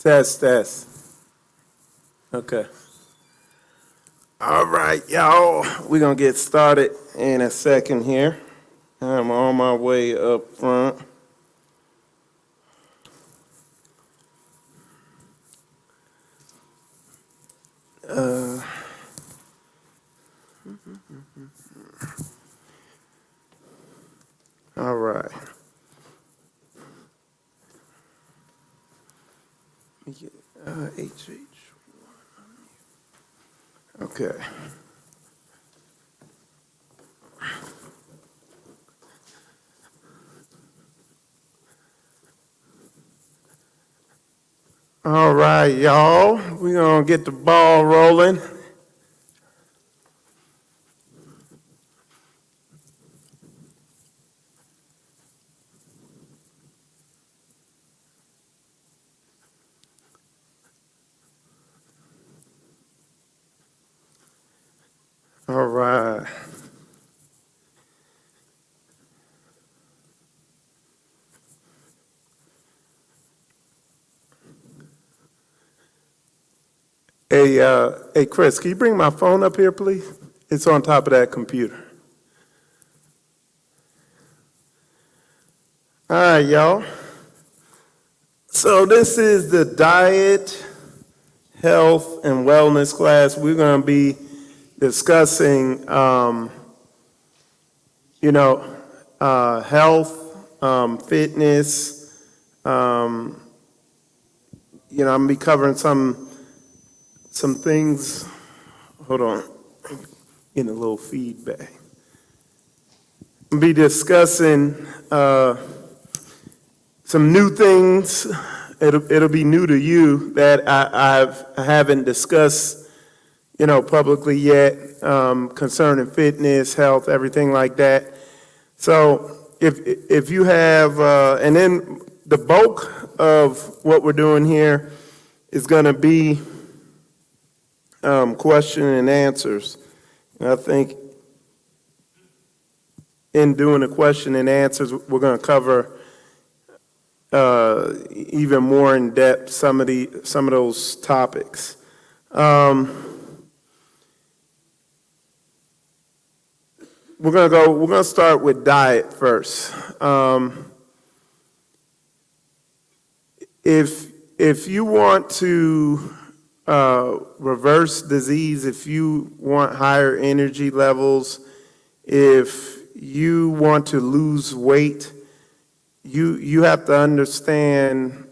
Test. Okay. All right, y'all. We're going to get started in a second here. I'm on my way up front. All right. Let me get HH. Okay. All right, y'all. We're going to get the ball rolling. All right. Hey, Chris, can you bring my phone up here, please? It's on top of that computer. All right, y'all. So this is the diet, health, and wellness class. We're going to be discussing, health, fitness. I'm going to be covering some things. Hold on, getting a little feedback. I'll be discussing some new things. It'll be new to you that I haven't discussed, publicly yet, concerning fitness, health, everything like that. So if you have, and then the bulk of what we're doing here is going to be question and answers. And I think in doing the question and answers, we're going to cover even more in depth some of those topics. We're gonna start with diet first. If you want to reverse disease, if you want higher energy levels, if you want to lose weight, you have to understand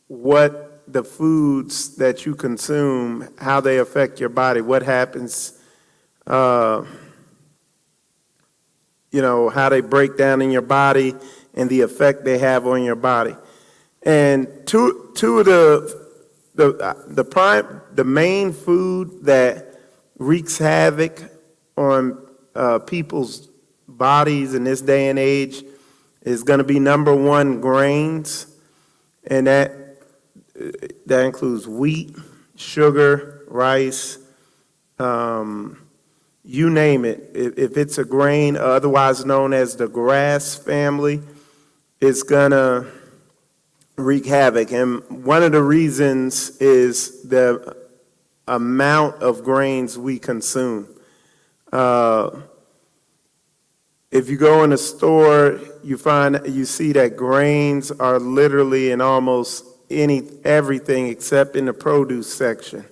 what the foods that you consume, how they affect your body, what happens, how they break down in your body and the effect they have on your body. And two of the main food that wreaks havoc on people's bodies in this day and age is going to be number one, grains, and that includes wheat, sugar, rice, you name it. If it's a grain, otherwise known as the grass family, it's going to wreak havoc. And one of the reasons is the amount of grains we consume. If you go in a store, you see that grains are literally in almost everything except in the produce section.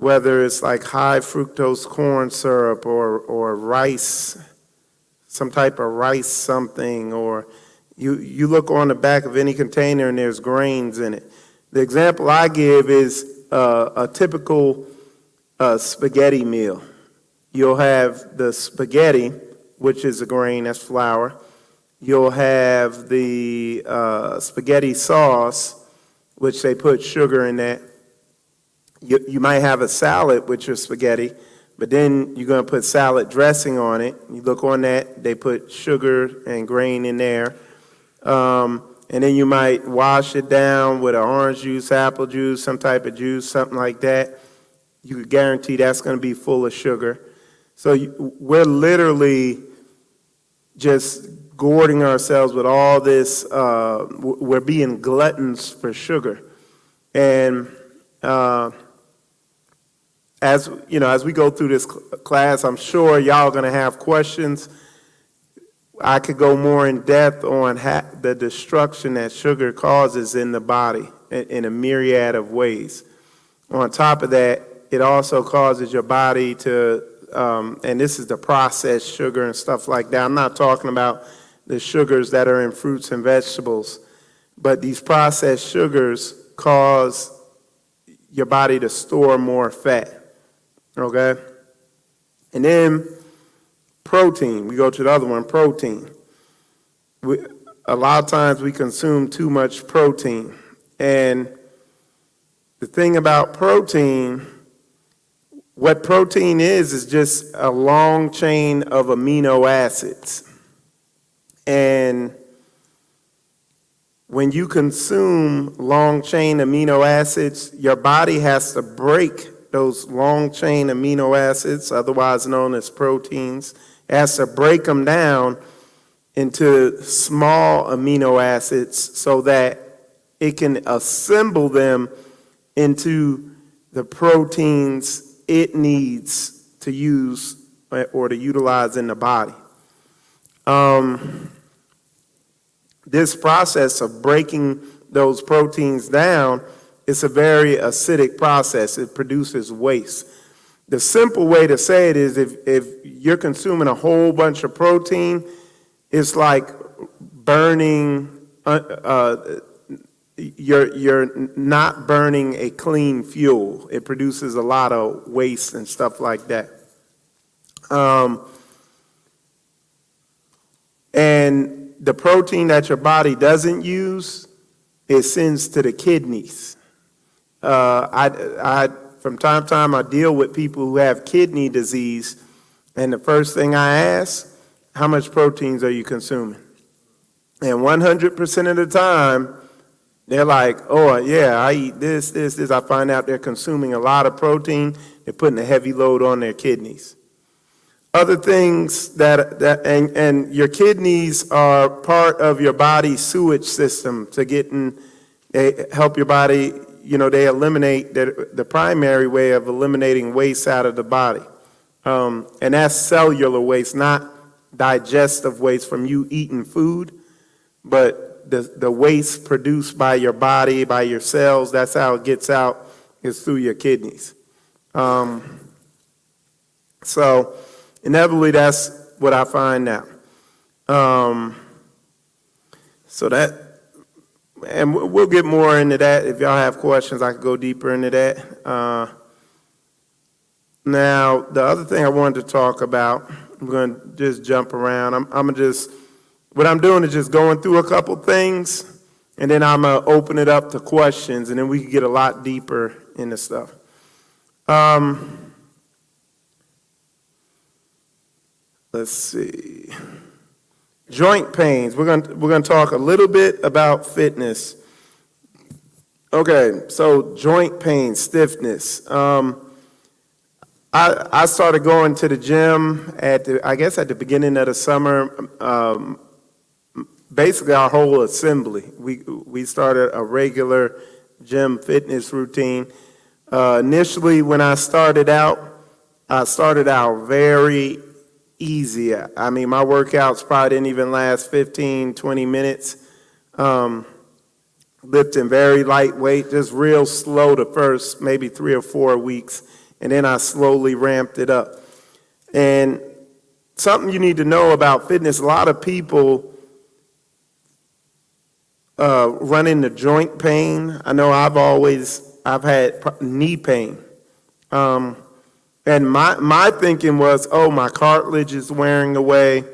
Whether it's like high fructose corn syrup or rice, some type of rice something, or you look on the back of any container and there's grains in it. The example I give is a typical spaghetti meal. You'll have the spaghetti, which is a grain, that's flour. You'll have the spaghetti sauce, which they put sugar in that. You might have a salad with your spaghetti, but then you're going to put salad dressing on it. You look on that, they put sugar and grain in there. And then you might wash it down with an orange juice, apple juice, some type of juice, something like that. You could guarantee that's going to be full of sugar. So we're literally just gourding ourselves with all this, we're being gluttons for sugar. And as we go through this class, I'm sure y'all going to have questions. I could go more in depth on the destruction that sugar causes in the body in a myriad of ways. On top of that, it also causes your body to, and this is the processed sugar and stuff like that. I'm not talking about the sugars that are in fruits and vegetables, but these processed sugars cause your body to store more fat, okay? And then protein, we go to the other one, protein. A lot of times we consume too much protein. And the thing about protein, what protein is just a long chain of amino acids. And when you consume long chain amino acids, your body has to break those long chain amino acids, otherwise known as proteins. It has to break them down into small amino acids so that it can assemble them into the proteins it needs to use or to utilize in the body. This process of breaking those proteins down is a very acidic process. It produces waste. The simple way to say it is if you're consuming a whole bunch of protein, it's like burning, you're not burning a clean fuel. It produces a lot of waste and stuff like that. And the protein that your body doesn't use, it sends to the kidneys. From time to time, I deal with people who have kidney disease, and the first thing I ask, how much proteins are you consuming? And 100% of the time, they're like, oh, yeah, I eat this. I find out they're consuming a lot of protein. They're putting a heavy load on their kidneys. Other things and your kidneys are part of your body's sewage system they help your body, they eliminate the primary way of eliminating waste out of the body. And that's cellular waste, not digestive waste from you eating food, but the waste produced by your body, by your cells, that's how it gets out, is through your kidneys. So inevitably, that's what I find now. So that, and we'll get more into that. If y'all have questions, I could go deeper into that. Now, the other thing I wanted to talk about, I'm going to just jump around. What I'm doing is just going through a couple things, and then I'm going to open it up to questions, and then we can get a lot deeper into stuff. Let's see. Joint pains. We're going to talk a little bit about fitness. Okay, so joint pain, stiffness. I started going to the gym at the beginning of the summer. Basically, our whole assembly. We started a regular gym fitness routine. Initially, when I started out very easy. I mean, my workouts probably didn't even last 15, 20 minutes. Lifting very lightweight, just real slow the first maybe 3 or 4 weeks. And then I slowly ramped it up. And something you need to know about fitness, a lot of people run into joint pain. I know I've had knee pain. And my thinking was, oh, my cartilage is wearing away.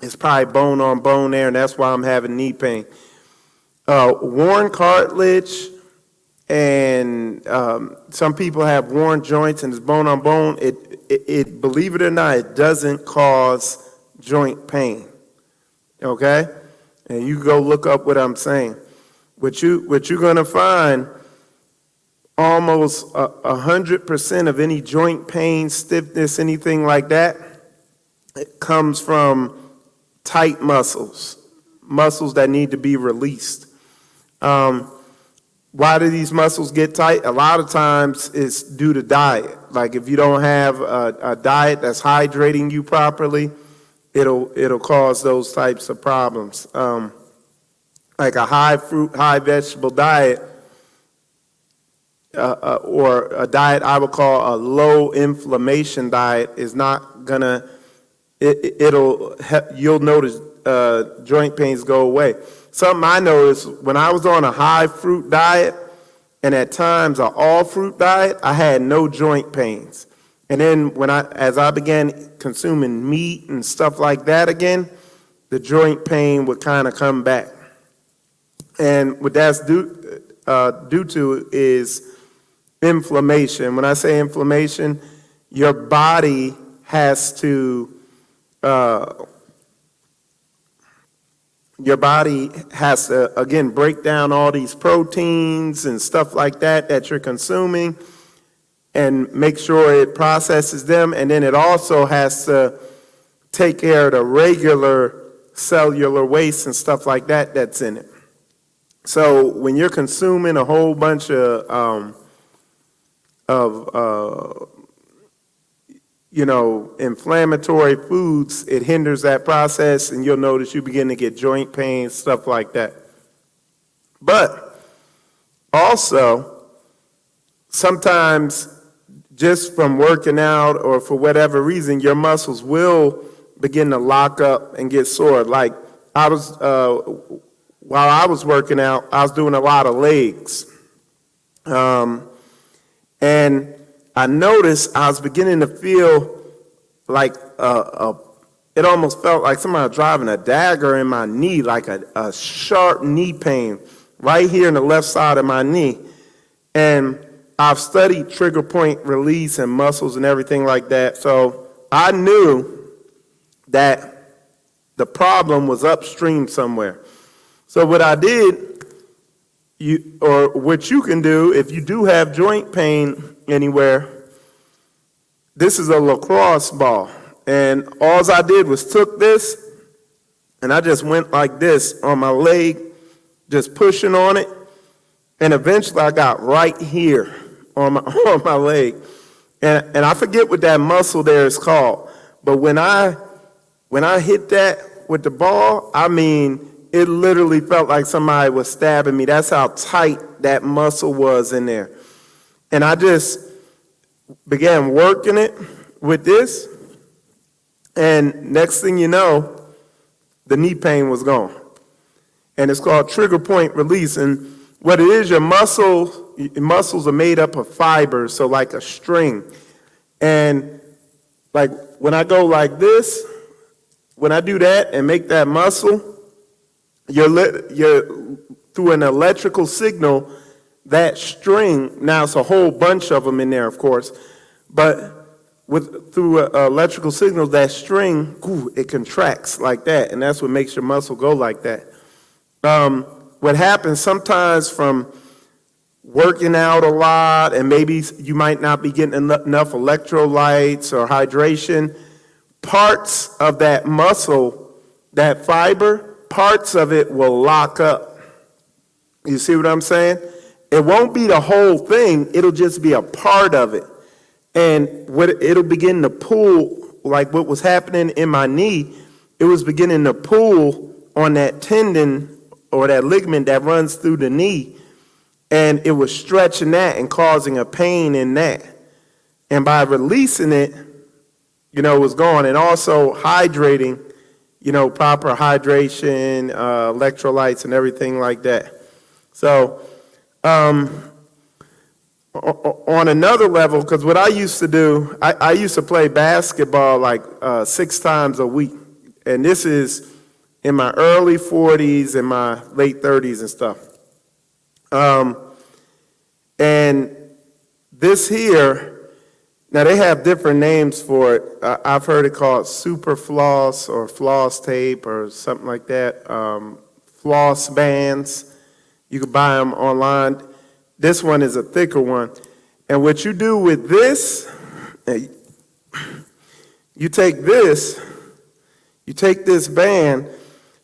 It's probably bone on bone there, and that's why I'm having knee pain. Worn cartilage, and some people have worn joints and it's bone on bone. It believe it or not, it doesn't cause joint pain. Okay? And you go look up what I'm saying. What you're going to find, almost 100% of any joint pain, stiffness, anything like that, it comes from tight muscles, muscles that need to be released. Why do these muscles get tight? A lot of times it's due to diet. Like if you don't have a diet that's hydrating you properly, it'll cause those types of problems. Like a high fruit, high vegetable diet, or a diet I would call a low inflammation diet is not gonna. You'll notice joint pains go away. Something I noticed when I was on a high fruit diet and at times an all fruit diet, I had no joint pains. And then as I began consuming meat and stuff like that again, the joint pain would kind of come back. And what that's due to is inflammation. When I say inflammation, your body has to again break down all these proteins and stuff like that you're consuming and make sure it processes them, and then it also has to take care of the regular cellular waste and stuff like that that's in it. So when you're consuming a whole bunch of inflammatory foods, it hinders that process, and you'll notice you begin to get joint pain, stuff like that. But also, sometimes just from working out or for whatever reason, your muscles will begin to lock up and get sore. Like while I was working out, I was doing a lot of legs. And I noticed I was beginning to feel like it almost felt like somebody was driving a dagger in my knee, like a sharp knee pain right here in the left side of my knee. And I've studied trigger point release and muscles and everything like that. So I knew that the problem was upstream somewhere. So what I did, what you can do if you do have joint pain anywhere, this is a lacrosse ball. And all I did was took this and I just went like this on my leg, just pushing on it. And eventually I got right here on my leg. And I forget what that muscle there is called. But when I hit that with the ball, I mean, it literally felt like somebody was stabbing me. That's how tight that muscle was in there. And I just began working it with this. And next thing you know, the knee pain was gone. And it's called trigger point release. And what it is, your muscles are made up of fibers, so like a string. And like when I go like this, when I do that and make that muscle, you're through an electrical signal, that string, now it's a whole bunch of them in there, of course, but through electrical signals, that string, it contracts like that, and that's what makes your muscle go like that. What happens sometimes from working out a lot, and maybe you might not be getting enough electrolytes or hydration, parts of that muscle, that fiber, parts of it will lock up. You see what I'm saying? It won't be the whole thing, it'll just be a part of it. And it'll begin to pull, like what was happening in my knee, it was beginning to pull on that tendon or that ligament that runs through the knee. And it was stretching that and causing a pain in that. And by releasing it, it was gone. And also hydrating, proper hydration, electrolytes and everything like that. So, on another level, because what I used to do, I used to play basketball like 6 times a week. And this is in my early 40s and my late 30s and stuff. And this here, now they have different names for it. I've heard it called super floss or floss tape or something like that. Floss bands. You can buy them online. This one is a thicker one. And what you do with this, you take this, You take this band,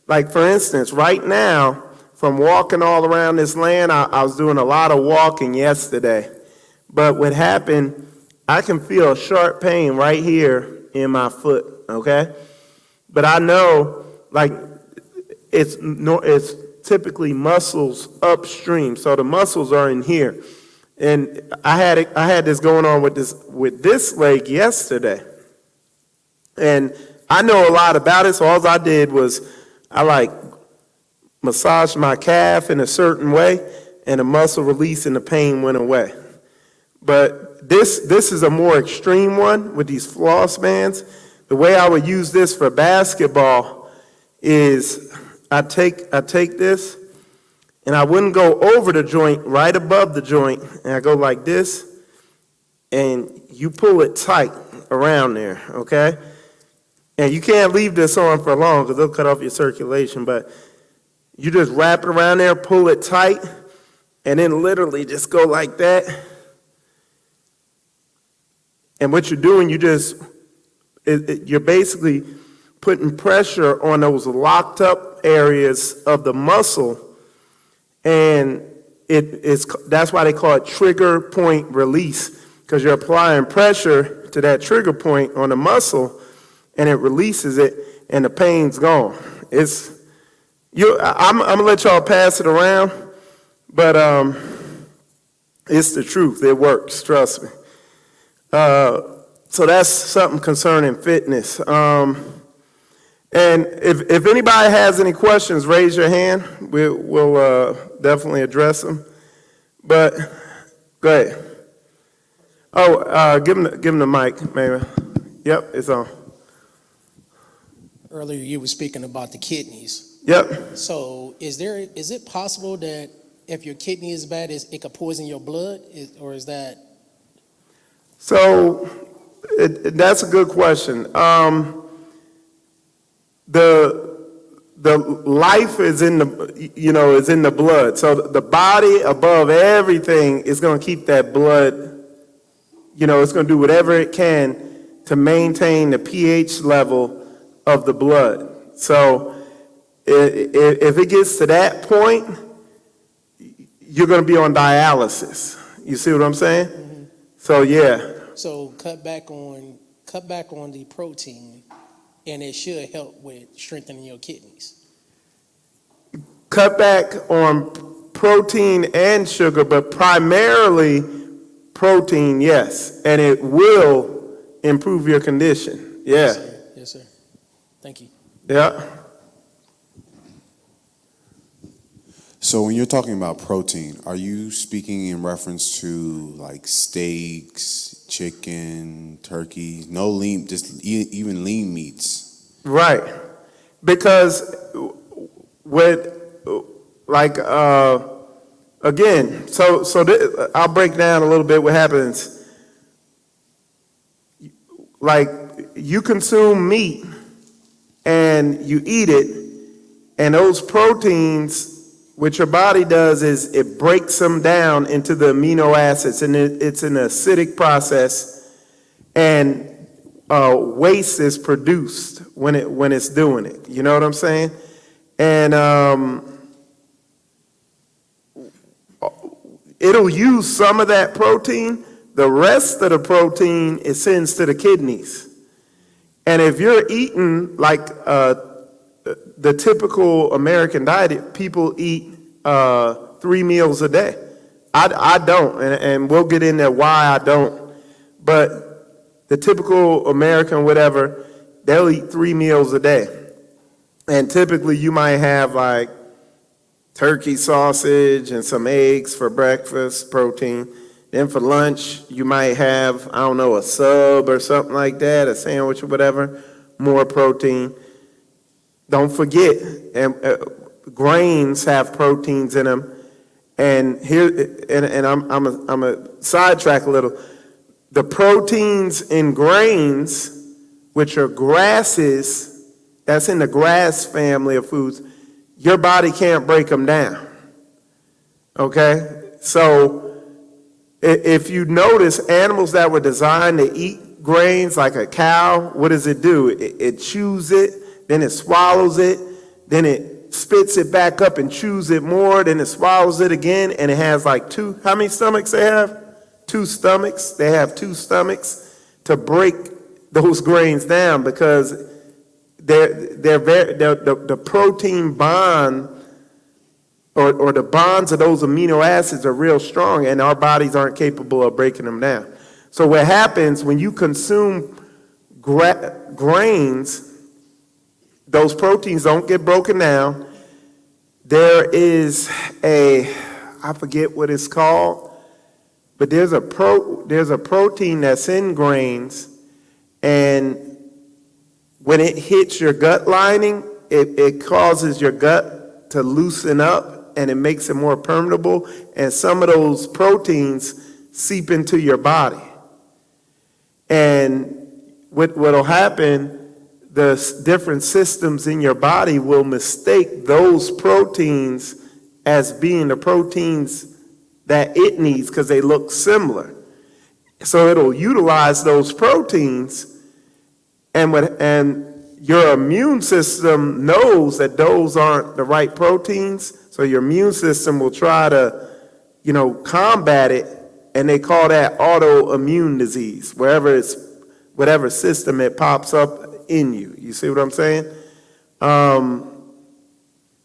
like for instance, right now, from walking all around this land, I was doing a lot of walking yesterday. But what happened, I can feel a sharp pain right here in my foot, okay? But I know, like, it's typically muscles upstream, so the muscles are in here. And I had this going on with this leg yesterday. And I know a lot about it, so all I did was I massaged my calf in a certain way, and the muscle released and the pain went away. But this is a more extreme one with these floss bands. The way I would use this for basketball is I take this, and I wouldn't go over the joint, right above the joint, and I go like this, and you pull it tight around there, okay? And you can't leave this on for long because it'll cut off your circulation, but you just wrap it around there, pull it tight, and then literally just go like that. And what you're doing, you're basically putting pressure on those locked up areas of the muscle, and that's why they call it trigger point release, because you're applying pressure to that trigger point on the muscle, and it releases it, and the pain's gone. I'm gonna let y'all pass it around, but it's the truth. It works, trust me. So that's something concerning fitness. And if anybody has any questions, raise your hand. We'll definitely address them. But go ahead. Oh, give him the mic, maybe. Yep, it's on. Earlier, you were speaking about the kidneys. Yep. So, is it possible that if your kidney is bad, it could poison your blood, or is that? So, that's a good question. The life is in the blood. So the body above everything is going to keep that blood. It's going to do whatever it can to maintain the pH level of the blood. So if it gets to that point, you're going to be on dialysis. You see what I'm saying? Mm-hmm. So yeah. So cut back on the protein, and it should help with strengthening your kidneys. Cut back on protein and sugar, but primarily protein, yes, and it will improve your condition. Yeah. Yes, sir. Yes, sir. Thank you. Yeah. So when you're talking about protein, are you speaking in reference to like steaks, chicken, turkey, no lean, just even lean meats? Right. Because again, I'll break down a little bit what happens. Like, you consume meat and you eat it, and those proteins, what your body does is it breaks them down into the amino acids, and it's an acidic process, and waste is produced when it's doing it. You know what I'm saying? And it'll use some of that protein. The rest of the protein it sends to the kidneys. And if you're eating like the typical American diet, people eat 3 meals a day. I don't, and we'll get into why I don't. But the typical American, whatever, they'll eat 3 meals a day. And typically you might have like turkey sausage and some eggs for breakfast, protein. Then for lunch, you might have, I don't know, a sub or something like that, a sandwich or whatever, more protein. Don't forget, grains have proteins in them. And here, and I'm a sidetrack a little. The proteins in grains, which are grasses, that's in the grass family of foods, your body can't break them down. Okay? So if you notice, animals that were designed to eat grains, like a cow, what does it do? It chews it, then it swallows it, then it spits it back up and chews it more, then it swallows it again, and it has like how many stomachs they have? 2 stomachs. They have 2 stomachs to break those grains down because the protein bond or the bonds of those amino acids are real strong, and our bodies aren't capable of breaking them down. So what happens when you consume grains, those proteins don't get broken down. There is I forget what it's called, but there's a protein that's in grains, and when it hits your gut lining, it causes your gut to loosen up, and it makes it more permeable, and some of those proteins seep into your body. And what'll happen, the different systems in your body will mistake those proteins as being the proteins that it needs because they look similar. So it'll utilize those proteins, and your immune system knows that those aren't the right proteins, so your immune system will try to, combat it, and they call that autoimmune disease, whatever system it pops up in you. You see what I'm saying?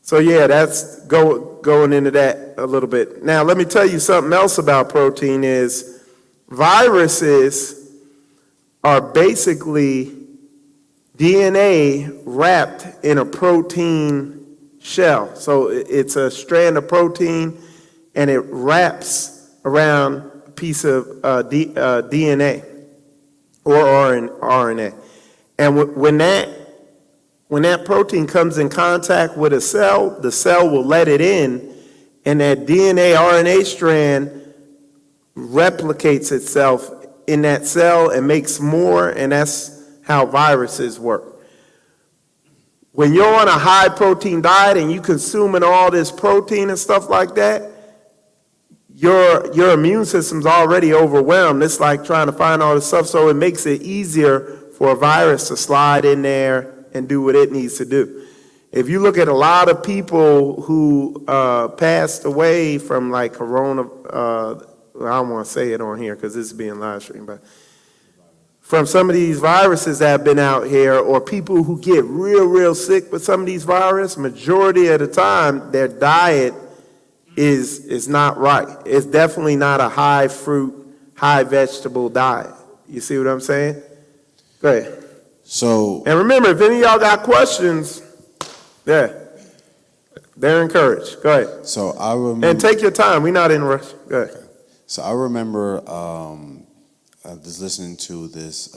So yeah, that's going into that a little bit. Now, let me tell you something else about protein is viruses are basically DNA wrapped in a protein shell. So it's a strand of protein, and it wraps around a piece of DNA or RNA. And when that protein comes in contact with a cell, the cell will let it in, and that DNA RNA strand replicates itself in that cell and makes more, and that's how viruses work. When you're on a high protein diet and you consuming all this protein and stuff like that, your immune system's already overwhelmed. It's like trying to find all this stuff, so it makes it easier for a virus to slide in there and do what it needs to do. If you look at a lot of people who passed away from like corona, I don't want to say it on here because this is being live streamed, but from some of these viruses that have been out here, or people who get real sick with some of these viruses, majority of the time their diet is not right. It's definitely not a high fruit, high vegetable diet. You see what I'm saying? Go ahead. So, and remember, if any of y'all got questions, they're encouraged. Go ahead. So I remember. And take your time. We're not in a rush. Go ahead. So I remember just listening to this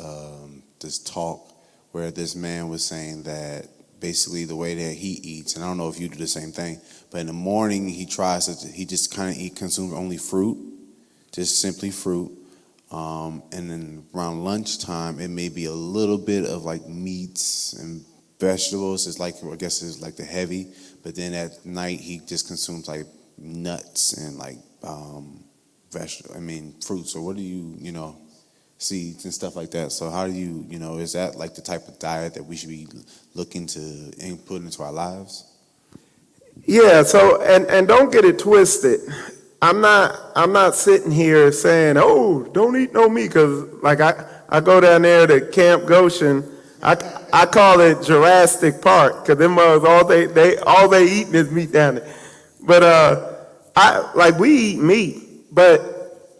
talk where this man was saying that basically the way that he eats, and I don't know if you do the same thing, but in the morning he just consumes only fruit, just simply fruit. And then around lunchtime, it may be a little bit of like meats and vegetables. It's like, I guess it's like the heavy, but then at night he just consumes like nuts and like fruits. So what do you, seeds and stuff like that. So how do you, is that like the type of diet that we should be looking to input into our lives? Yeah. So and don't get it twisted. I'm not sitting here saying, oh, don't eat no meat, because like I go down there to Camp Goshen. I call it Jurassic Park, because them mothers all they eating is meat down there. But we eat meat, but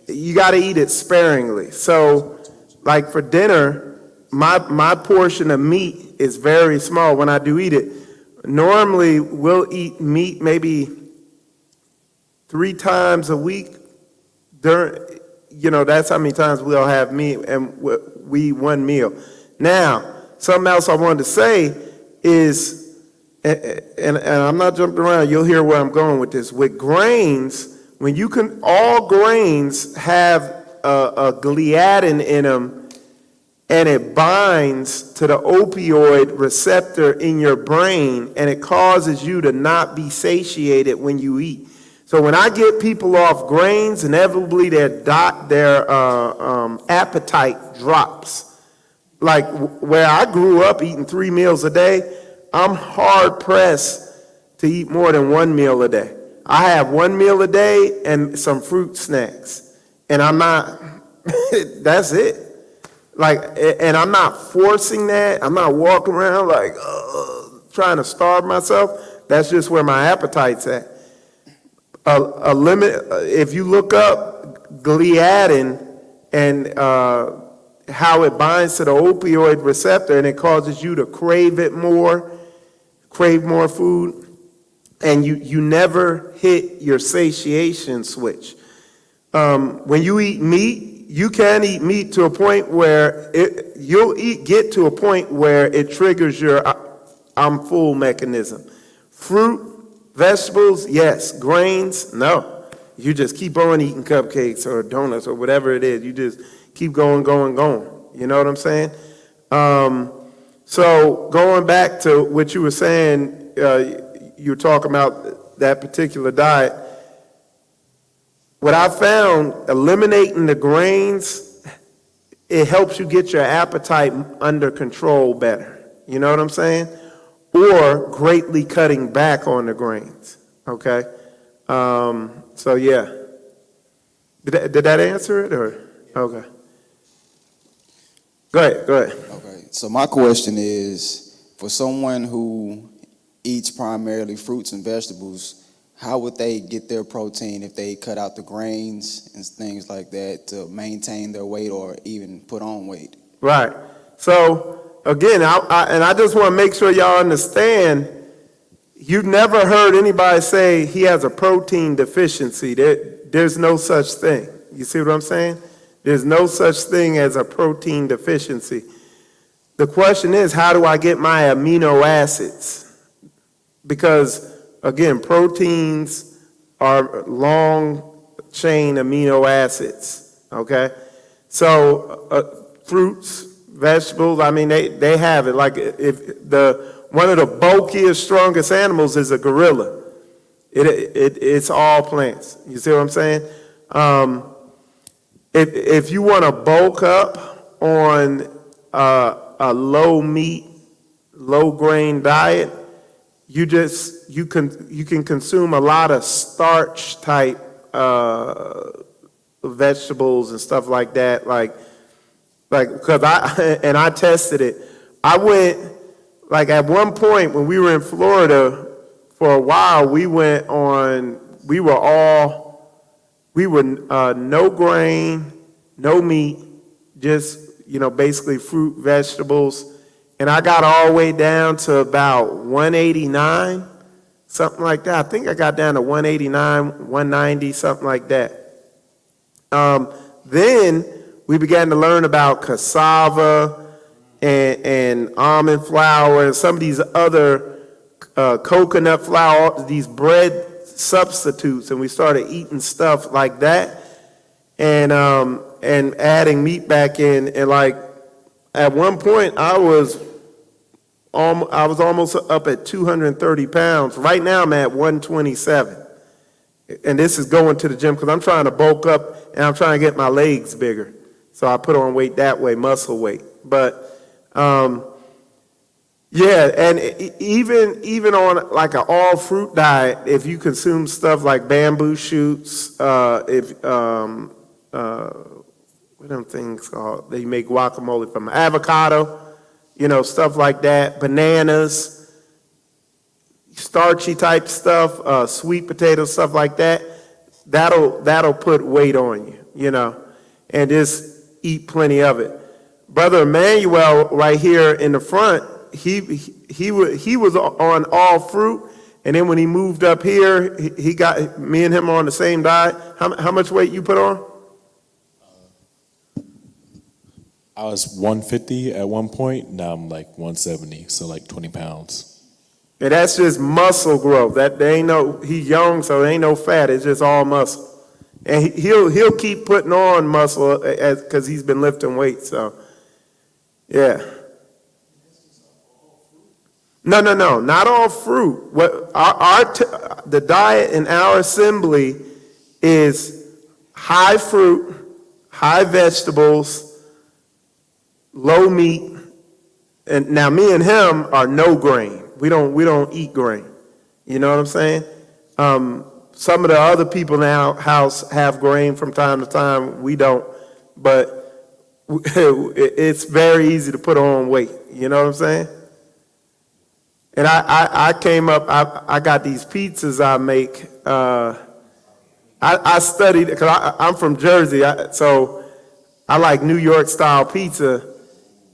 you got to eat it sparingly. So like for dinner, my portion of meat is very small when I do eat it. Normally we'll eat meat maybe 3 times a week. That's how many times we'll have meat, and we eat one meal. Now, something else I wanted to say is, and I'm not jumping around, you'll hear where I'm going with this. With grains, all grains have a gliadin in them, and it binds to the opioid receptor in your brain, and it causes you to not be satiated when you eat. So when I get people off grains, inevitably their appetite drops. Like where I grew up eating 3 meals a day, I'm hard pressed to eat more than one meal a day. I have one meal a day and some fruit snacks. And I'm not, that's it. Like, and I'm not forcing that. I'm not walking around like, trying to starve myself. That's just where my appetite's at. A limit, if you look up gliadin and how it binds to the opioid receptor and it causes you to crave it more, crave more food, and you never hit your satiation switch. When you eat meat, you can eat meat to a point where get to a point where it triggers your I'm full mechanism. Fruit, vegetables, yes. Grains, no. You just keep on eating cupcakes or donuts or whatever it is. You just keep going. You know what I'm saying? So going back to what you were saying, you were talking about that particular diet. What I found, eliminating the grains, it helps you get your appetite under control better. You know what I'm saying? Or greatly cutting back on the grains. Okay? So yeah. Did that answer it or? Okay. Go ahead. Okay, so my question is, for someone who eats primarily fruits and vegetables, how would they get their protein if they cut out the grains and things like that to maintain their weight or even put on weight? Right. So again, I just want to make sure y'all understand, you've never heard anybody say he has a protein deficiency. There's no such thing. You see what I'm saying? There's no such thing as a protein deficiency. The question is, how do I get my amino acids? Because, again, proteins are long-chain amino acids, okay? So fruits, vegetables, I mean, they have it. Like one of the bulkiest, strongest animals is a gorilla. It's all plants. You see what I'm saying? If you want to bulk up on a low meat, low grain diet, you can consume a lot of starch type vegetables and stuff like that. Like because I tested it. I went, like, at one point when we were in Florida for a while, we were no grain, no meat, just, basically fruit, vegetables. And I got all the way down to about 189, something like that. I think I got down to 189, 190, something like that. Then we began to learn about cassava and almond flour and some of these other coconut flour, these bread substitutes, and we started eating stuff like that and adding meat back in. And like at one point I was almost up at 230 pounds. Right now I'm at 127. And this is going to the gym because I'm trying to bulk up and I'm trying to get my legs bigger. So I put on weight that way, muscle weight. But yeah, and even on like an all fruit diet, if you consume stuff like bamboo shoots, what are them things called? They make guacamole from avocado, stuff like that, bananas, starchy type stuff, sweet potato stuff like that. That'll put weight on you, and just eat plenty of it. Brother Emmanuel right here in the front, he was on all fruit, and then when he moved up here, he got me and him on the same diet. How much weight you put on? I was 150 at one point. Now I'm like 170, so like 20 pounds. And that's just muscle growth. He's young, so there ain't no fat. It's just all muscle. And he'll keep putting on muscle because he's been lifting weights. So, yeah. No, not all fruit. What the diet in our assembly is high fruit, high vegetables, low meat, and now me and him are no grain. We don't eat grain. You know what I'm saying? Some of the other people in our house have grain from time to time. We don't, but it's very easy to put on weight. You know what I'm saying? And I came up. I got these pizzas I make. I studied because I'm from Jersey, so I like New York style pizza,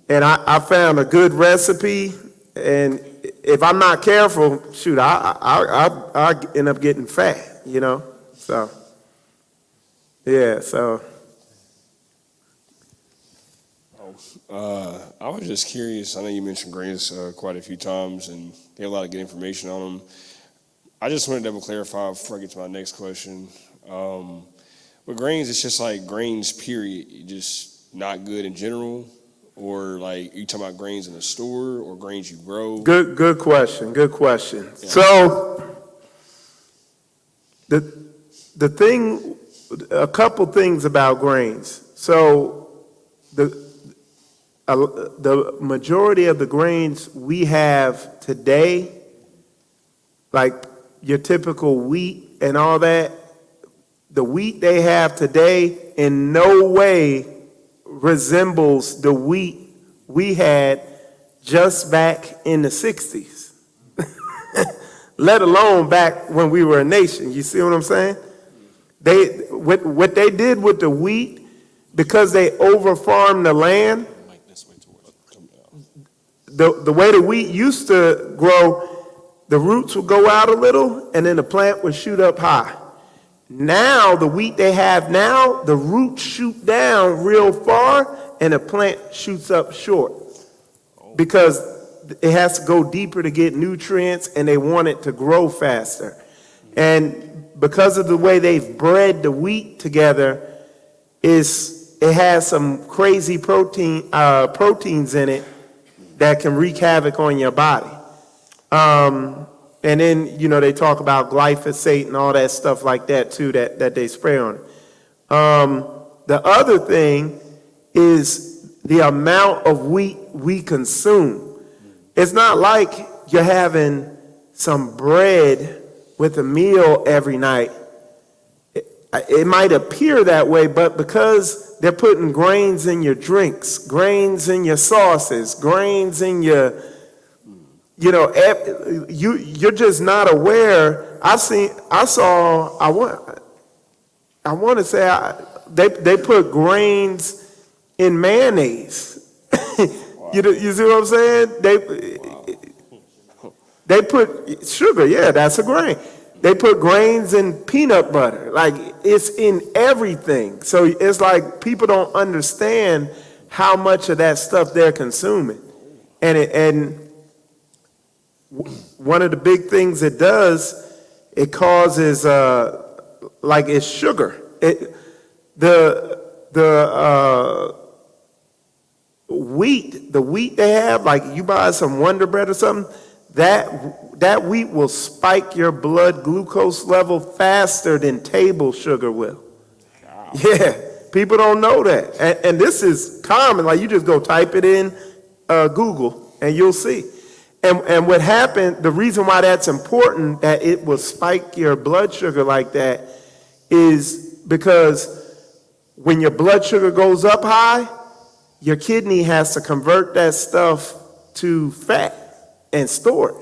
and I found a good recipe. And if I'm not careful, shoot, I end up getting fat. You know, so yeah, so. I was just curious. I know you mentioned grains quite a few times, and you have a lot of good information on them. I just wanted to double clarify before I get to my next question. With grains, it's just like grains, period. Just not good in general, or like you talking about grains in a store or grains you grow? Good question. Good question. Yeah. So the thing, a couple things about grains. So the majority of the grains we have today, like your typical wheat and all that, the wheat they have today in no way resembles the wheat we had just back in the 60s, let alone back when we were a nation. You see what I'm saying? What they did with the wheat, because they over-farmed the land, the way the wheat used to grow, the roots would go out a little, and then the plant would shoot up high. Now, the wheat they have now, the roots shoot down real far, and the plant shoots up short. Because it has to go deeper to get nutrients, and they want it to grow faster. And because of the way they've bred the wheat together, it has some crazy proteins in it that can wreak havoc on your body. And then, they talk about glyphosate and all that stuff like that too, that they spray on it. The other thing is the amount of wheat we consume. It's not like you're having some bread with a meal every night. It might appear that way, but because they're putting grains in your drinks, grains in your sauces, grains in your, you're just not aware. I want to say they put grains in mayonnaise. You see what I'm saying? They put sugar. Yeah, that's a grain. They put grains in peanut butter. Like, it's in everything. So it's like people don't understand how much of that stuff they're consuming. And one of the big things it does, it causes, it's sugar. The wheat they have, like you buy some Wonder Bread or something, that wheat will spike your blood glucose level faster than table sugar will. Wow. Yeah, people don't know that. And this is common. Like, you just go type it in Google and you'll see. And what happened, the reason why that's important, that it will spike your blood sugar like that, is because when your blood sugar goes up high, your kidney has to convert that stuff to fat and store it.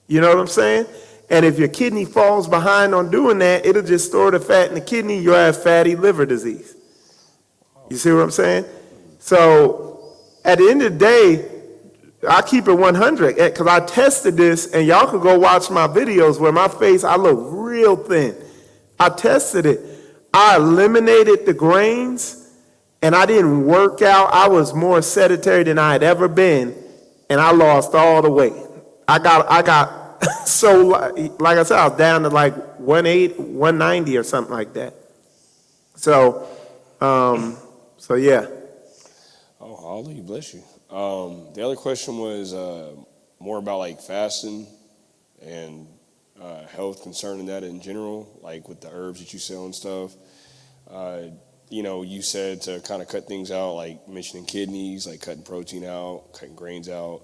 You know what I'm saying? And if your kidney falls behind on doing that, it'll just store the fat in the kidney. You'll have fatty liver disease. You see what I'm saying? So at the end of the day, I keep it 100 because I tested this, and y'all can go watch my videos where my face, I look real thin. I tested it. I eliminated the grains, and I didn't work out. I was more sedentary than I had ever been, and I lost all the weight. I got so, like I said, I was down to like 180, 190 or something like that. So yeah. Oh, hallelujah, bless you. The other question was more about like fasting and health concerning that in general, like with the herbs that you sell and stuff. You said to kind of cut things out, like mentioning kidneys, like cutting protein out, cutting grains out.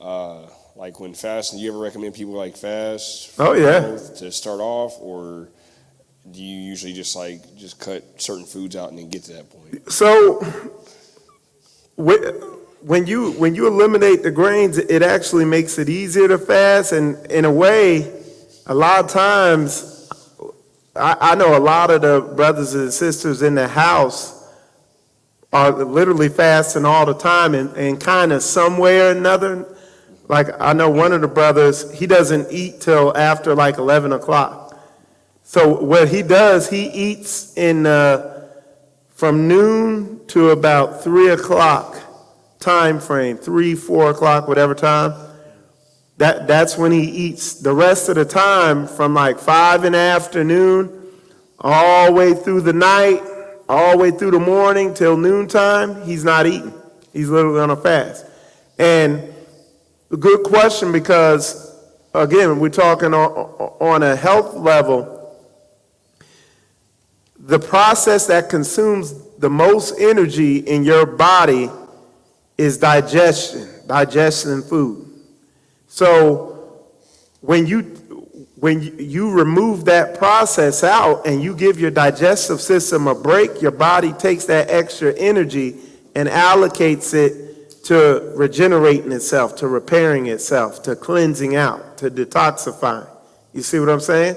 Like when fasting, do you ever recommend people like fast? Oh, yeah. Both to start off, or do you usually just cut certain foods out and then get to that point? So when you eliminate the grains, it actually makes it easier to fast. And in a way, a lot of times, I know a lot of the brothers and sisters in the house are literally fasting all the time and kind of some way or another. Like I know one of the brothers, he doesn't eat till after like 11 o'clock. So what he does, he eats from noon to about 3 o'clock time frame, 3, 4 o'clock, whatever time. That's when he eats. The rest of the time, from like 5 in the afternoon, all the way through the night, all the way through the morning till noontime, he's not eating. He's literally on a fast. And a good question because, again, we're talking on a health level. The process that consumes the most energy in your body is digestion food. So when you remove that process out and you give your digestive system a break, your body takes that extra energy and allocates it to regenerating itself, to repairing itself, to cleansing out, to detoxifying. You see what I'm saying?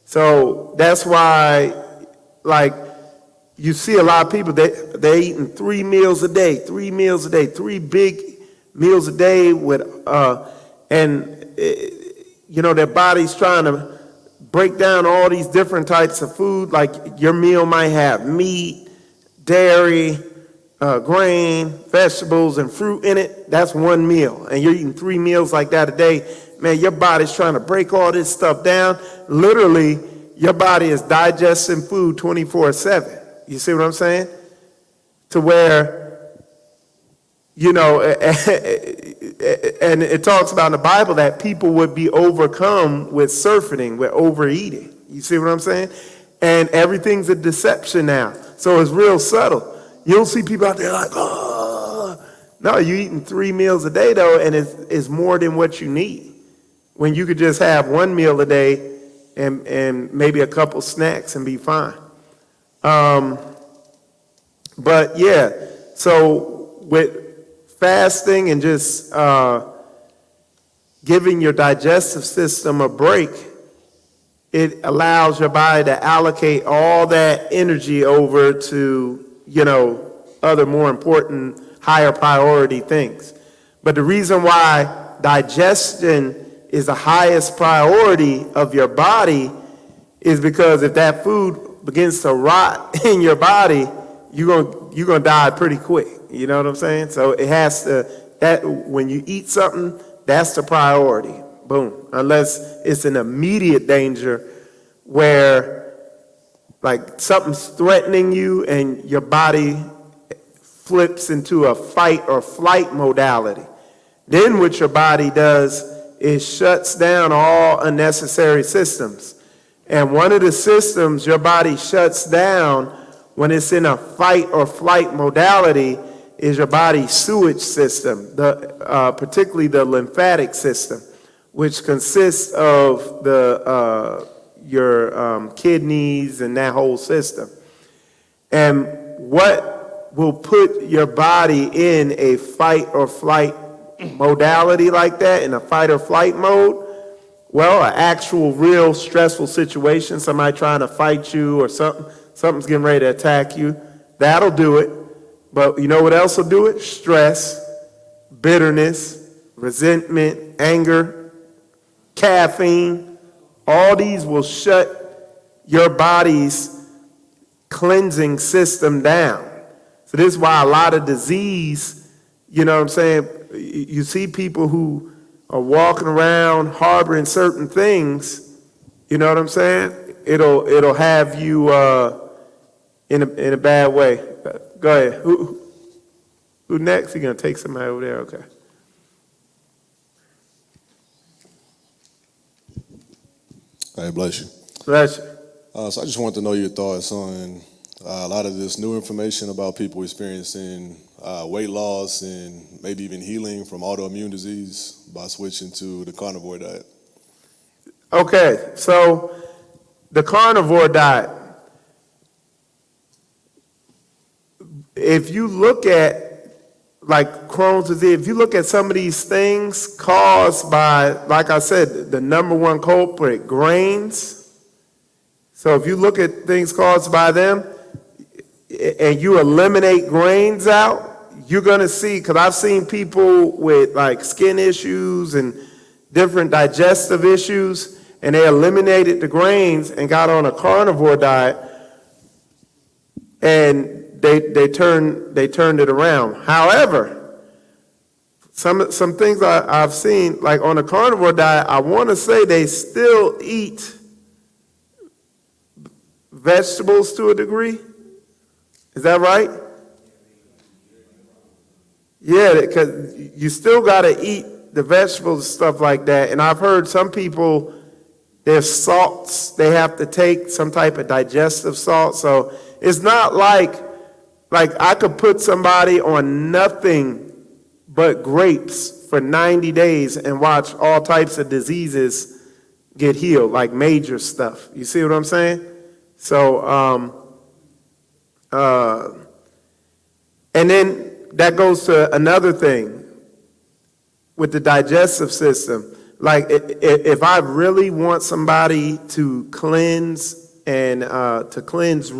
So that's why, like, you see a lot of people, they're eating 3 meals a day, 3 meals a day, 3 big meals a day with, their body's trying to break down all these different types of food. Like your meal might have meat, dairy, grain, vegetables, and fruit in it. That's one meal. And you're eating 3 meals like that a day. Man, your body's trying to break all this stuff down. Literally, your body is digesting food 24/7. You see what I'm saying? To where, and it talks about in the Bible that people would be overcome with surfeiting, with overeating. You see what I'm saying? And everything's a deception now. So it's real subtle. You don't see people out there like, oh. No, you're eating 3 meals a day, though, and it's more than what you need. When you could just have 1 meal a day and maybe a couple snacks and be fine. But yeah, so with fasting and just giving your digestive system a break, it allows your body to allocate all that energy over to, other more important, higher priority things. But the reason why digestion is the highest priority of your body is because if that food begins to rot in your body, you're gonna die pretty quick. You know what I'm saying? So it has to, that when you eat something, that's the priority. Boom. Unless it's an immediate danger where like something's threatening you and your body flips into a fight or flight modality. Then what your body does is shuts down all unnecessary systems. And one of the systems your body shuts down when it's in a fight or flight modality is your body's sewage system, particularly the lymphatic system, which consists of your kidneys and that whole system. And what will put your body in a fight or flight modality like that, in a fight or flight mode? Well, an actual real stressful situation, somebody trying to fight you or something's getting ready to attack you, that'll do it. But you know what else will do it? Stress, bitterness, resentment, anger, caffeine. All these will shut your body's cleansing system down. So this is why a lot of disease, you know what I'm saying, you see people who are walking around harboring certain things, you know what I'm saying? It'll have you in a bad way. Go ahead. Who next? You're gonna take somebody over there? Okay. Hey, bless you. Bless you. So I just wanted to know your thoughts on a lot of this new information about people experiencing weight loss and maybe even healing from autoimmune disease by switching to the carnivore diet. Okay, so the carnivore diet, if you look at like Crohn's disease, if you look at some of these things caused by, like I said, the number one culprit, grains. So if you look at things caused by them and you eliminate grains out, you're going to see, because I've seen people with like skin issues and different digestive issues, and they eliminated the grains and got on a carnivore diet, and they turned it around. However, some things I've seen, like on a carnivore diet, I want to say they still eat vegetables to a degree. Is that right? Yeah, because you still got to eat the vegetables and stuff like that. And I've heard some people, there's salts they have to take, some type of digestive salt. So it's not like I could put somebody on nothing but grapes for 90 days and watch all types of diseases get healed, like major stuff. You see what I'm saying? So, and then that goes to another thing with the digestive system. Like if I really want somebody to cleanse and to cleanse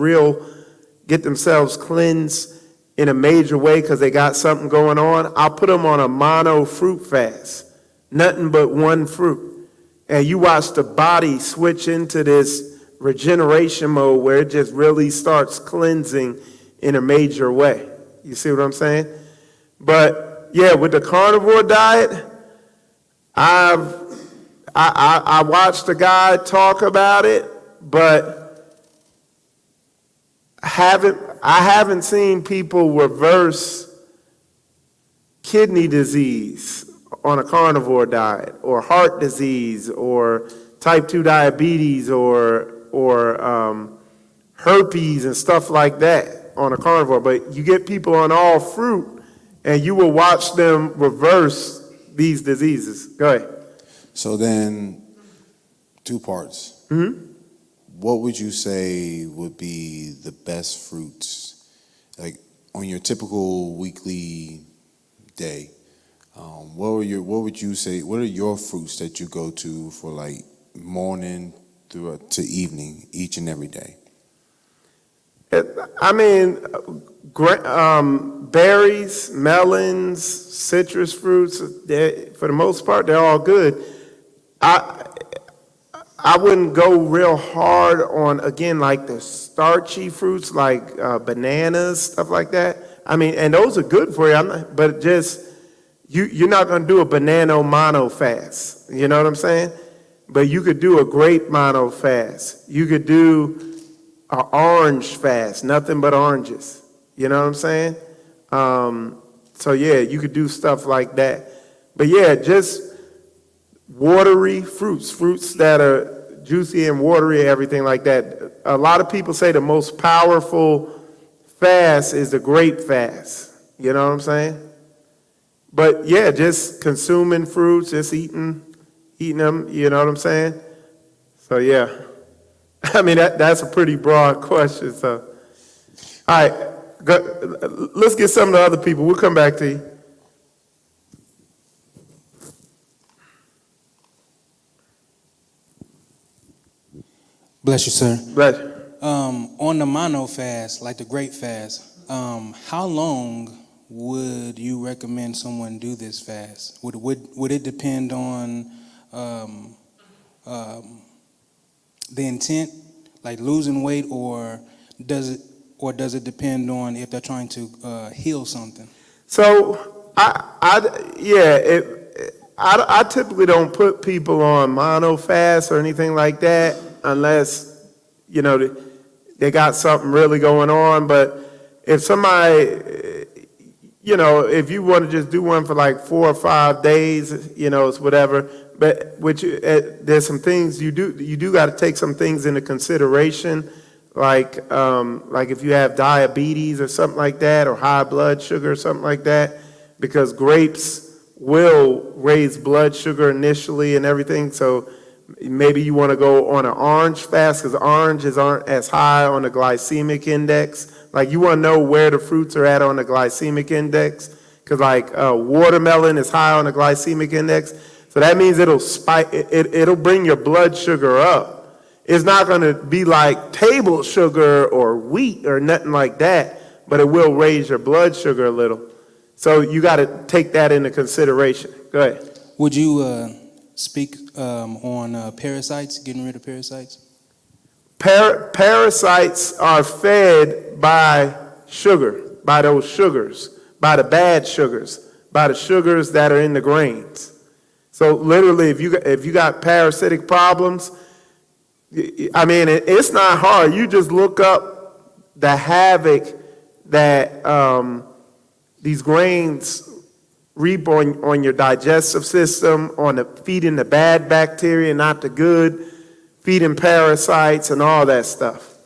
get themselves cleansed in a major way because they got something going on, I'll put them on a mono fruit fast, nothing but one fruit. And you watch the body switch into this regeneration mode where it just really starts cleansing in a major way. You see what I'm saying? But yeah, with the carnivore diet, I watched a guy talk about it, but I haven't seen people reverse kidney disease on a carnivore diet, or heart disease, or type 2 diabetes, or herpes and stuff like that on a carnivore. But you get people on all fruit, and you will watch them reverse these diseases. Go ahead. So then, 2 parts. Mm-hmm. What would you say would be the best fruits, like on your typical weekly day? What would you say? What are your fruits that you go to for like morning through to evening, each and every day? I mean, berries, melons, citrus fruits, for the most part, they're all good. I wouldn't go real hard on, again, like the starchy fruits, like bananas, stuff like that. I mean, and those are good for you, but just, you're not going to do a banana mono fast. You know what I'm saying? But you could do a grape mono fast. You could do an orange fast, nothing but oranges. You know what I'm saying? So yeah, you could do stuff like that. But yeah, just watery fruits that are juicy and watery, everything like that. A lot of people say the most powerful fast is the grape fast. You know what I'm saying? But yeah, just consuming fruits, just eating them, you know what I'm saying? So yeah. I mean, that's a pretty broad question. So, all right, let's get some of the other people. We'll come back to you. Bless you, sir. Bless you. On the mono fast, like the grape fast, how long would you recommend someone do this fast? Would it depend on the intent, like losing weight, or does it depend on if they're trying to heal something? So I typically don't put people on mono fast or anything like that unless, you know, they got something really going on. But if somebody, you know, if you want to just do one for like 4 or 5 days, you know, it's whatever. But there's some things you do got to take some things into consideration. like if you have diabetes or something like that, or high blood sugar or something like that, because grapes will raise blood sugar initially and everything. So maybe you want to go on an orange fast, because oranges aren't as high on the glycemic index. Like, you want to know where the fruits are at on the glycemic index, because like watermelon is high on the glycemic index. So that means it'll spike, it'll bring your blood sugar up. It's not going to be like table sugar or wheat or nothing like that, but it will raise your blood sugar a little. So you got to take that into consideration. Go ahead. Would you speak on parasites, getting rid of parasites? Parasites are fed by sugar, by those sugars, by the bad sugars, by the sugars that are in the grains. So literally, if you got parasitic problems, I mean, it's not hard. You just look up the havoc that these grains reap on your digestive system, feeding the bad bacteria, not the good, feeding parasites and all that stuff.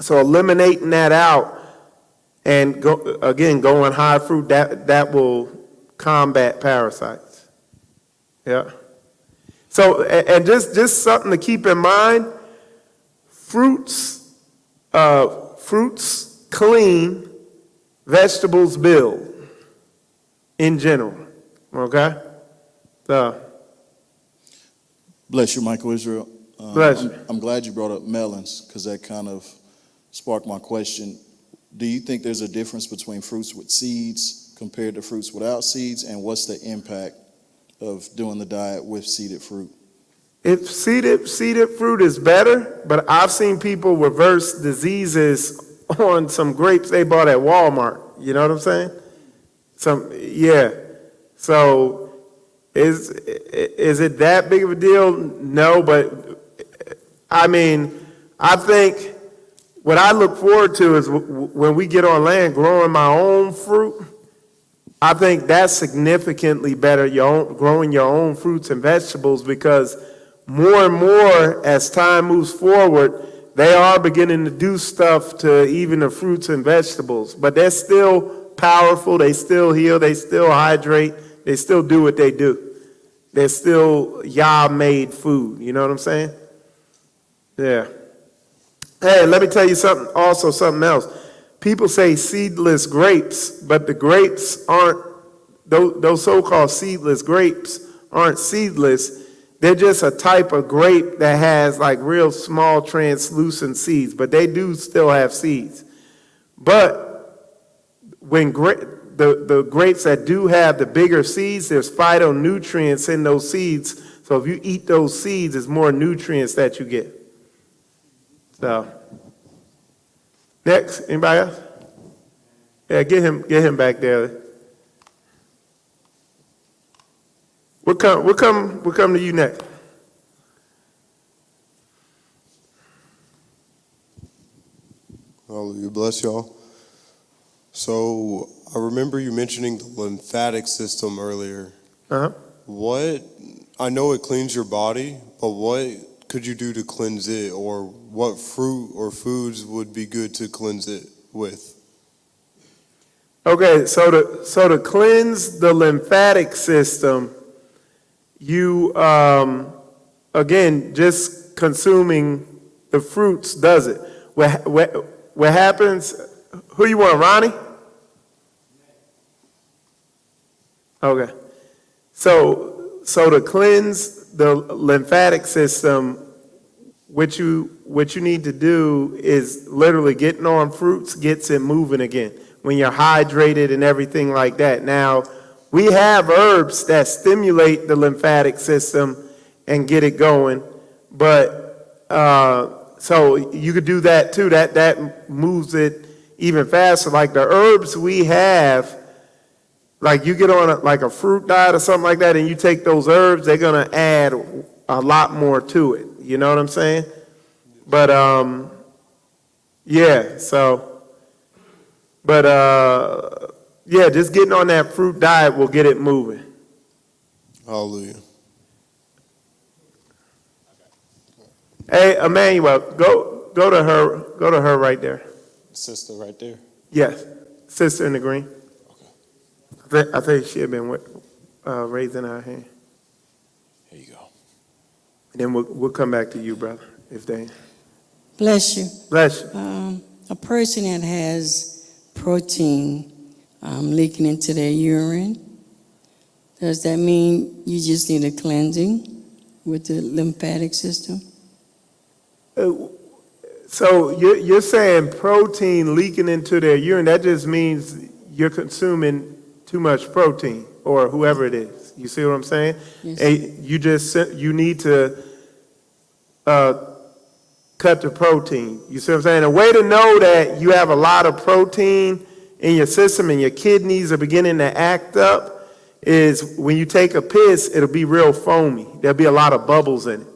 So eliminating that out and going high fruit, that will combat parasites. Yeah. So, and just something to keep in mind, fruits clean, vegetables build, in general, okay? So, Bless you, Michael Israel. Bless you. I'm glad you brought up melons, because that kind of sparked my question. Do you think there's a difference between fruits with seeds compared to fruits without seeds, and what's the impact of doing the diet with seeded fruit? if seeded fruit is better, but I've seen people reverse diseases on some grapes they bought at Walmart. You know what I'm saying? Yeah. So is it that big of a deal? No, but I mean, I think what I look forward to is when we get on land growing my own fruit. I think that's significantly better, growing your own fruits and vegetables, because more and more as time moves forward, they are beginning to do stuff to even the fruits and vegetables. But they're still powerful, they still heal, they still hydrate, they still do what they do. They're still Yah-made food, you know what I'm saying? Yeah. Hey, let me tell you something else. People say seedless grapes, but the grapes aren't, those so-called seedless grapes aren't seedless. They're just a type of grape that has like real small translucent seeds, but they do still have seeds. But when the grapes that do have the bigger seeds, there's phytonutrients in those seeds. So if you eat those seeds, there's more nutrients that you get. So. Next, anybody else? Yeah, get him back there. We'll come to you next. Hallelujah, bless y'all. So I remember you mentioning the lymphatic system earlier. Uh-huh. I know it cleans your body, but what could you do to cleanse it, or what fruit or foods would be good to cleanse it with? Okay, so to cleanse the lymphatic system, you again, just consuming the fruits does it. What happens? Who you want, Ronnie? Okay, so to cleanse the lymphatic system, what you need to do is literally getting on fruits gets it moving again when you're hydrated and everything like that. Now, we have herbs that stimulate the lymphatic system and get it going, but so you could do that too. That moves it even faster. Like the herbs we have, like you get on a fruit diet or something like that, and you take those herbs, they're gonna add a lot more to it. You know what I'm saying? But yeah. So, but yeah, just getting on that fruit diet will get it moving. Hallelujah. Hey, Emmanuel, go go to her right there. Sister right there. Yes, sister in the green. I think she had been raising her hand. Here you go. And then we'll come back to you, brother, if they. Bless you. Bless you. A person that has protein leaking into their urine, does that mean you just need a cleansing with the lymphatic system? So you're saying protein leaking into their urine, that just means you're consuming too much protein, or whoever it is. You see what I'm saying? Yes. And you need to cut the protein. You see what I'm saying? A way to know that you have a lot of protein in your system and your kidneys are beginning to act up is when you take a piss, it'll be real foamy. There'll be a lot of bubbles in it.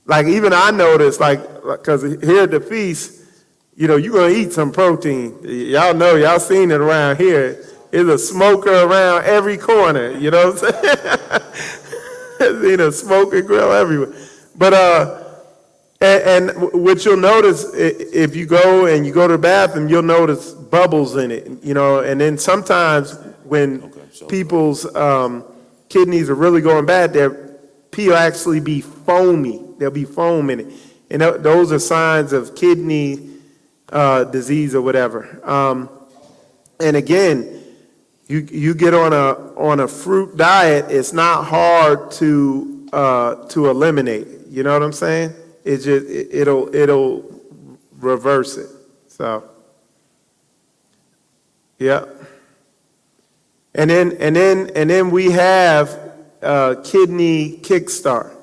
Like even I noticed, because here at the feast, you're going to eat some protein. Y'all know, y'all seen it around here. There's a smoker around every corner, you know what I'm saying? Seen a smoker grill everywhere. But, and what you'll notice, if you go to the bathroom, you'll notice bubbles in it, and then sometimes when people's kidneys are really going bad, their pee will actually be foamy. There'll be foam in it. And those are signs of kidney disease or whatever. And again, you get on a fruit diet, it's not hard to eliminate. You know what I'm saying? It's just it'll reverse it. So yeah. And then we have kidney kickstart.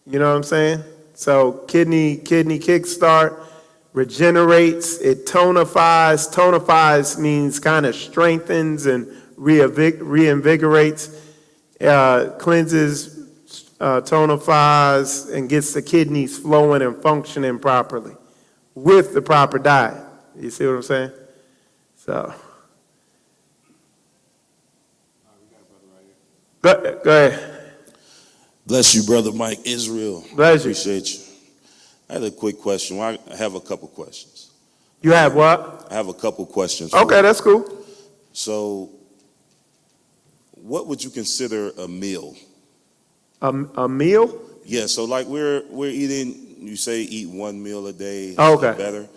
You know what I'm saying? So kidney kickstart regenerates, it tonifies. Tonifies means kind of strengthens and reinvigorates, cleanses, tonifies, and gets the kidneys flowing and functioning properly with the proper diet. You see what I'm saying? So. Go ahead. Bless you, Brother Mike Israel. Bless you. Appreciate you. I had a quick question. Well, I have a couple questions. You have what? I have a couple questions. Okay, that's cool. So, what would you consider a meal? A meal? Yeah, so like we're eating, you say eat one meal a day, Okay. better.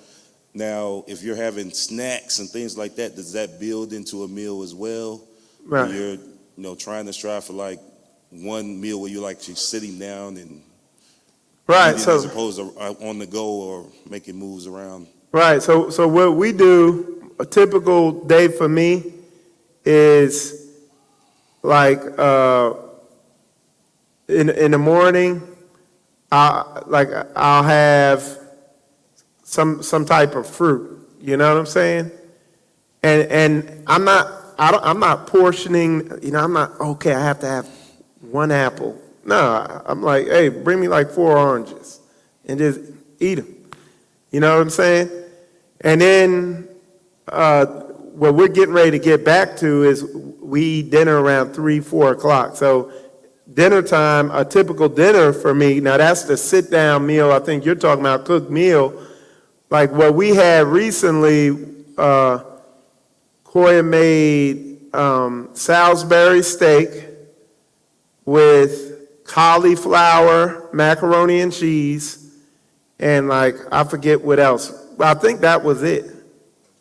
Now, if you're having snacks and things like that, does that build into a meal as well? Right. When you're trying to strive for like one meal where you're like just sitting down and Right. eating So as opposed to on the go or making moves around. right. So what we do, a typical day for me is like in the morning, I'll have some type of fruit. You know what I'm saying? And I'm not portioning. I'm not okay. I have to have one apple. No, I'm like, hey, bring me like 4 oranges and just eat them. You know what I'm saying? And then what we're getting ready to get back to is we eat dinner around 3, 4 o'clock. So dinner time, a typical dinner for me, now that's the sit down meal. I think you're talking about cooked meal. Like what we had recently, Koya made Salisbury steak with cauliflower, macaroni and cheese, and like, I forget what else. But I think that was it.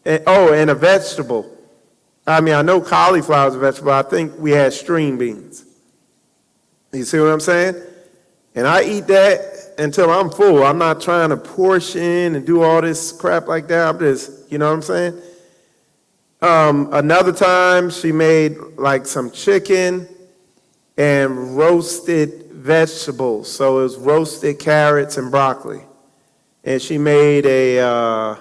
And a vegetable. I mean, I know cauliflower is a vegetable. I think we had string beans. You see what I'm saying? And I eat that until I'm full. I'm not trying to portion and do all this crap like that. I'm just, you know what I'm saying? Another time, she made like some chicken and roasted vegetables. So it was roasted carrots and broccoli. And she made a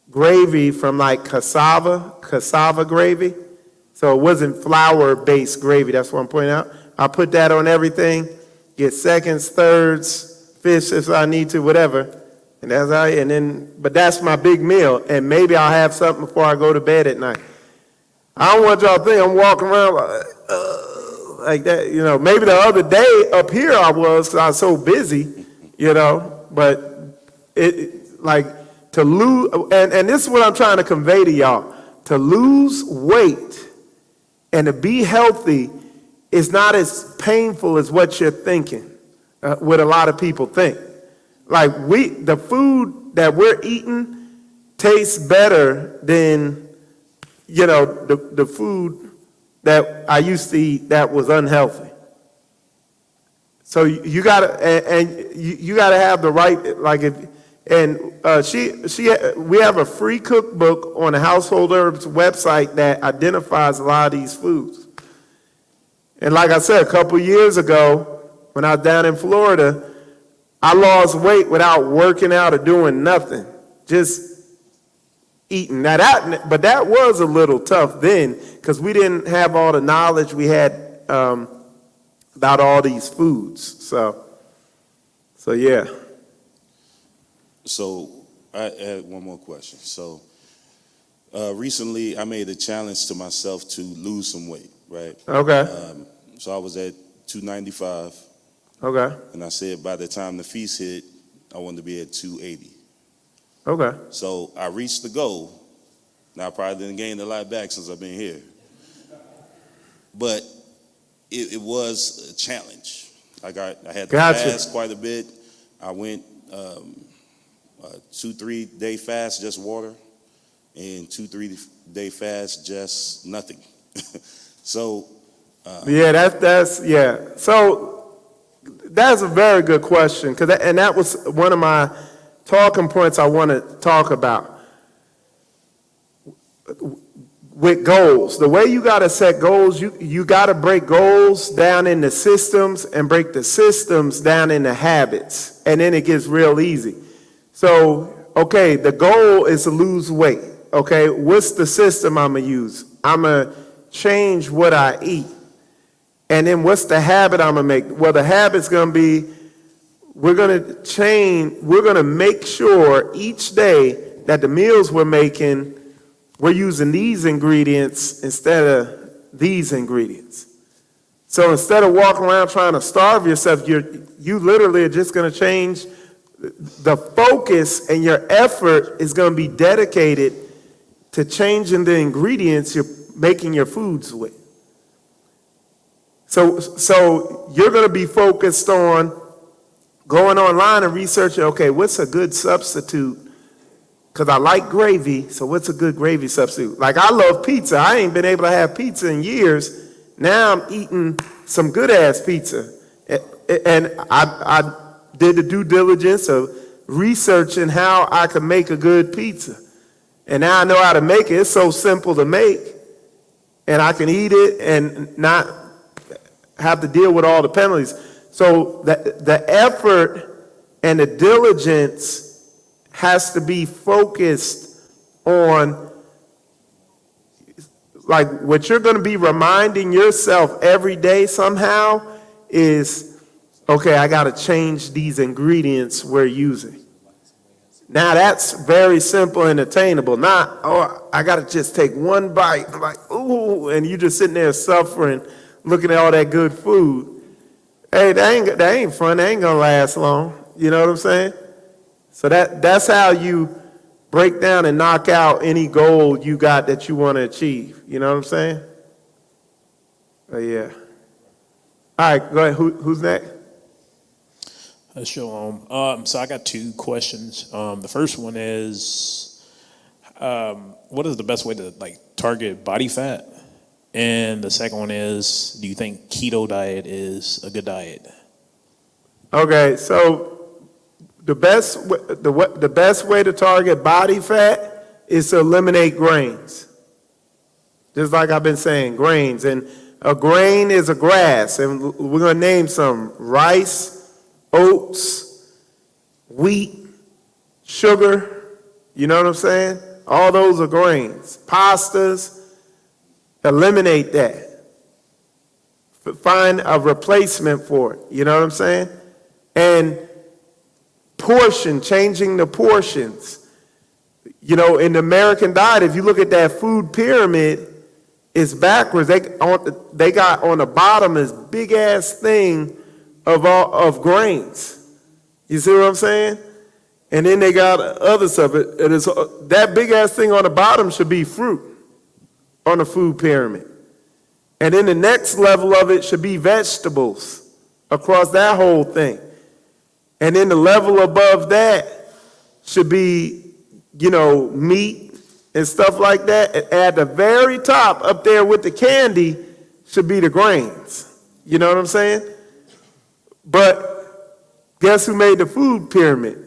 gravy from like cassava gravy. So it wasn't flour-based gravy, that's what I'm pointing out. I put that on everything, get seconds, thirds, fish if I need to, whatever. And but that's my big meal. And maybe I'll have something before I go to bed at night. I don't want y'all to think I'm walking around like that, Maybe the other day up here I was, because I was so busy, But Like to lose, and this is what I'm trying to convey to y'all. To lose weight and to be healthy is not as painful as what you're thinking, what a lot of people think. Like the food that we're eating tastes better than, the food that I used to eat that was unhealthy. So you gotta, and you gotta have the right, we have a free cookbook on the Household Herbs website that identifies a lot of these foods. And like I said, a couple years ago, when I was down in Florida, I lost weight without working out or doing nothing, just eating. But that was a little tough then, because we didn't have all the knowledge we had about all these foods. So yeah. So I had one more question. So recently I made a challenge to myself to lose some weight, right? Okay. So I was at 295. Okay. And I said by the time the feast hit, I wanted to be at 280. Okay. So I reached the goal. Now I probably didn't gain a lot back since I've been here. But it was a challenge. I had to fast quite a bit. I went 2-3 day fast, just water, and 2-3 day fast, just nothing. So yeah. So that's a very good question, and that was one of my talking points I want to talk about. With goals, the way you got to set goals, you got to break goals down into systems and break the systems down into habits, and then it gets real easy. So, okay, the goal is to lose weight. Okay, what's the system I'm gonna use? I'm gonna change what I eat. And then what's the habit I'm gonna make? Well, the habit's gonna be, we're gonna make sure each day that the meals we're making, we're using these ingredients instead of these ingredients. So instead of walking around trying to starve yourself, you literally are just gonna change the focus, and your effort is gonna be dedicated to changing the ingredients you're making your foods with. So you're going to be focused on going online and researching, okay, what's a good substitute? Because I like gravy, so what's a good gravy substitute? Like, I love pizza. I ain't been able to have pizza in years. Now I'm eating some good-ass pizza. And I did the due diligence of researching how I could make a good pizza. And now I know how to make it. It's so simple to make. And I can eat it and not have to deal with all the penalties. So the effort and the diligence has to be focused on, like, what you're going to be reminding yourself every day somehow is, okay, I got to change these ingredients we're using. Now that's very simple and attainable. Not, oh, I got to just take one bite. I'm like, ooh, and you just sitting there suffering, looking at all that good food. Hey, that ain't fun. That ain't gonna last long. You know what I'm saying? So that's how you break down and knock out any goal you got that you want to achieve. You know what I'm saying? Yeah. All right, go ahead. Who's next? Shalom. So I got two questions. The first one is, what is the best way to target body fat? And the second one is, do you think keto diet is a good diet? Okay, so the best way to target body fat is to eliminate grains. Just like I've been saying, grains. And a grain is a grass, and we're going to name some: rice, oats, wheat, sugar. You know what I'm saying? All those are grains. Pastas. Eliminate that. Find a replacement for it. You know what I'm saying? And changing the portions. You know, in the American diet, if you look at that food pyramid, it's backwards. They got on the bottom this big ass thing of grains. You see what I'm saying? And then they got other stuff. It is that big ass thing on the bottom should be fruit on the food pyramid. And then the next level of it should be vegetables across that whole thing. And then the level above that should be, meat and stuff like that. And at the very top, up there with the candy, should be the grains. You know what I'm saying? But guess who made the food pyramid?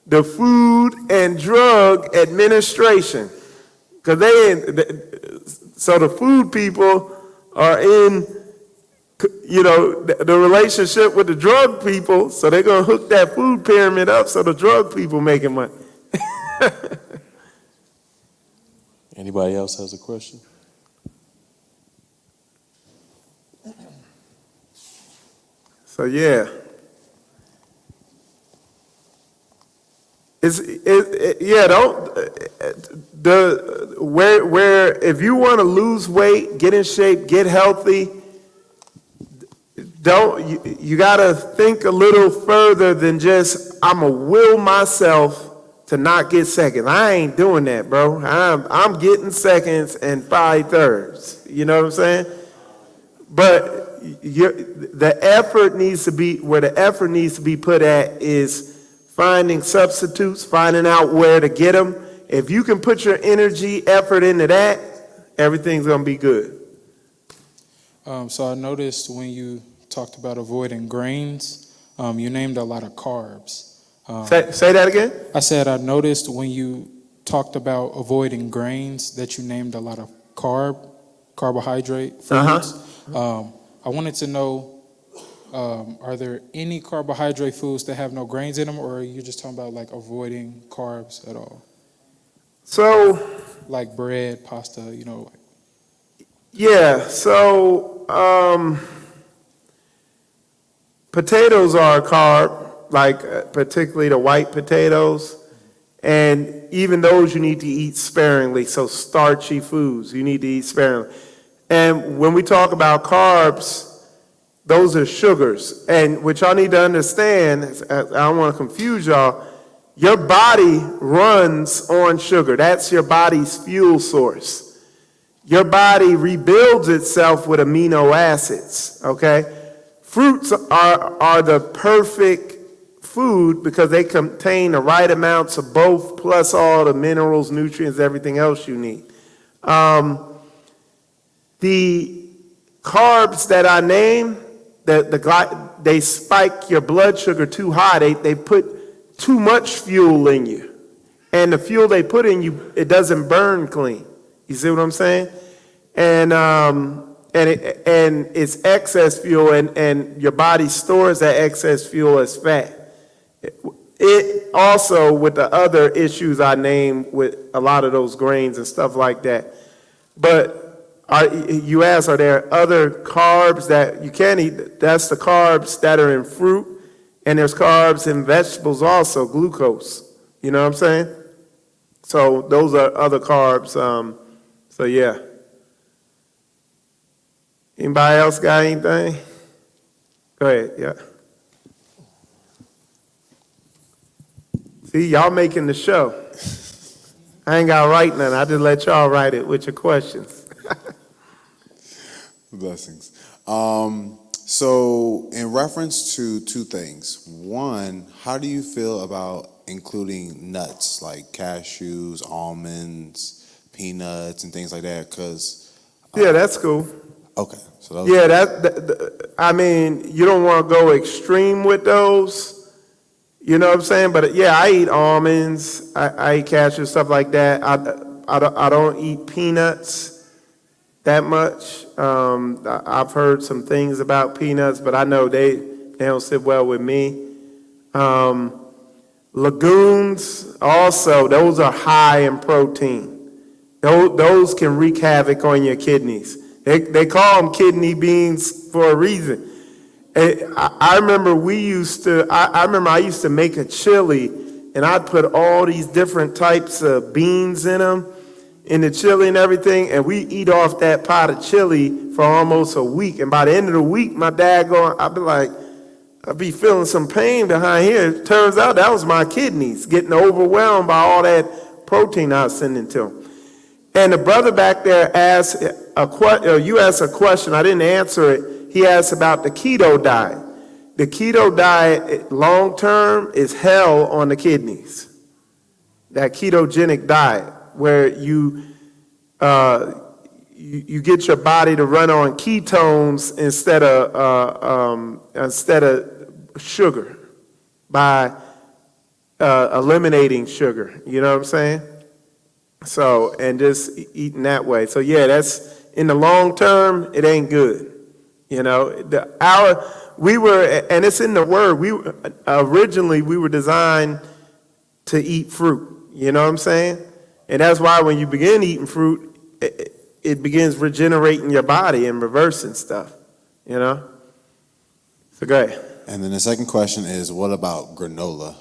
The Food and Drug Administration. So the food people are in, the relationship with the drug people, so they're going to hook that food pyramid up so the drug people making money. Anybody else has a question? So yeah. If you want to lose weight, get in shape, get healthy, you got to think a little further than just I'm gonna will myself to not get seconds. I ain't doing that, bro. I'm getting seconds and 5 thirds. You know what I'm saying? But the effort needs to be where the effort needs to be put at is finding substitutes, finding out where to get them. If you can put your energy, effort into that, everything's going to be good. So I noticed when you talked about avoiding grains, you named a lot of carbs. Say that again? I said I noticed when you talked about avoiding grains that you named a lot of carbohydrate foods. I wanted to know, are there any carbohydrate foods that have no grains in them, or are you just talking about like avoiding carbs at all? So, like bread, pasta, Yeah, so potatoes are a carb, like particularly the white potatoes, and even those you need to eat sparingly. So starchy foods you need to eat sparingly. And when we talk about carbs, those are sugars. And what y'all need to understand, I don't want to confuse y'all, your body runs on sugar. That's your body's fuel source. Your body rebuilds itself with amino acids, okay? Fruits are the perfect food because they contain the right amounts of both, plus all the minerals, nutrients, everything else you need. The carbs that I named, they spike your blood sugar too high. They put too much fuel in you. And the fuel they put in you, it doesn't burn clean. You see what I'm saying? And it's excess fuel, and your body stores that excess fuel as fat. It also, with the other issues I named with a lot of those grains and stuff like that. But you asked, are there other carbs that you can eat? That's the carbs that are in fruit, and there's carbs in vegetables also, glucose. You know what I'm saying? So those are other carbs. So yeah. Anybody else got anything? Go ahead, yeah. See, y'all making the show. I ain't got to write nothing. I just let y'all write it with your questions. Blessings. So in reference to two things. One, how do you feel about including nuts like cashews, almonds, peanuts, and things like that? Because yeah, that's cool. Okay. So yeah, I mean, you don't want to go extreme with those. You know what I'm saying? But yeah, I eat almonds, I eat cashews, stuff like that. I don't eat peanuts that much. I've heard some things about peanuts, but I know they don't sit well with me. Legumes also, those are high in protein. Those can wreak havoc on your kidneys. They call them kidney beans for a reason. I remember I used to make a chili, and I'd put all these different types of beans in them, in the chili and everything, and we eat off that pot of chili for almost a week. And by the end of the week, my dad I'd be like, I be feeling some pain behind here. It turns out that was my kidneys getting overwhelmed by all that protein I was sending to them. And the brother back there asked you asked a question, I didn't answer it. He asked about the keto diet. The keto diet, long term, is hell on the kidneys. That ketogenic diet, where you get your body to run on ketones instead of sugar by eliminating sugar. You know what I'm saying? So, and just eating that way. So yeah, that's in the long term, it ain't good. You know, and it's in the word. Originally we were designed to eat fruit. You know what I'm saying? And that's why when you begin eating fruit, it begins regenerating your body and reversing stuff. You know. So go ahead. And then the second question is, what about granola?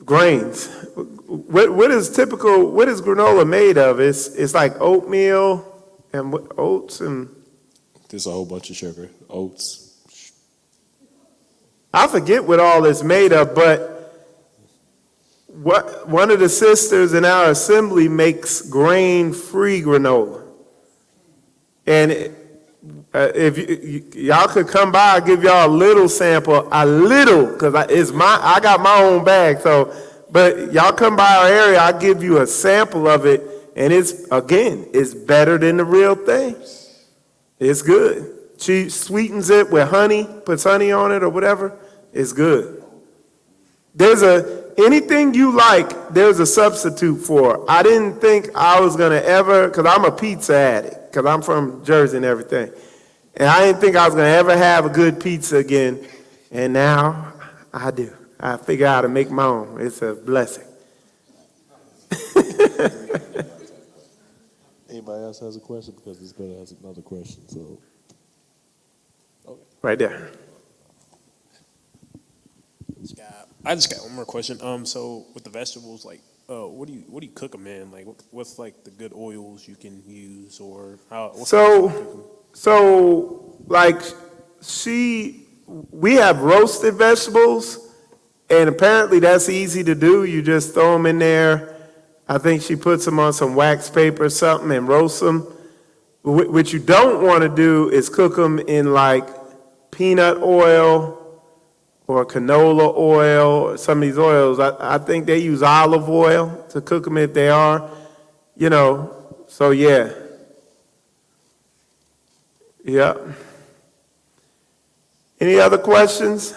Grains. What is granola made of? It's like oatmeal and oats and. There's a whole bunch of sugar, oats. I forget what all it's made of, but one of the sisters in our assembly makes grain-free granola. And if y'all could come by, I'll give y'all a little sample, because I got my own bag. So, but y'all come by our area, I'll give you a sample of it, and it's better than the real thing. It's good. She sweetens it with honey, puts honey on it or whatever. It's good. Anything you like, there's a substitute for. I didn't think I was going to ever, because I'm a pizza addict, because I'm from Jersey and everything. And I didn't think I was going to ever have a good pizza again. And now I do. I figure out how to make my own. It's a blessing. Anybody else has a question? Because this brother has another question. So, okay. Right there. I just got one more question. So with the vegetables, like, what do you cook them in? Like, what's like the good oils you can use, or how? We have roasted vegetables, and apparently that's easy to do. You just throw them in there. I think she puts them on some wax paper or something and roasts them. What you don't want to do is cook them in like peanut oil or canola oil, or some of these oils. I think they use olive oil to cook them if they are, so yeah. Yeah. Any other questions?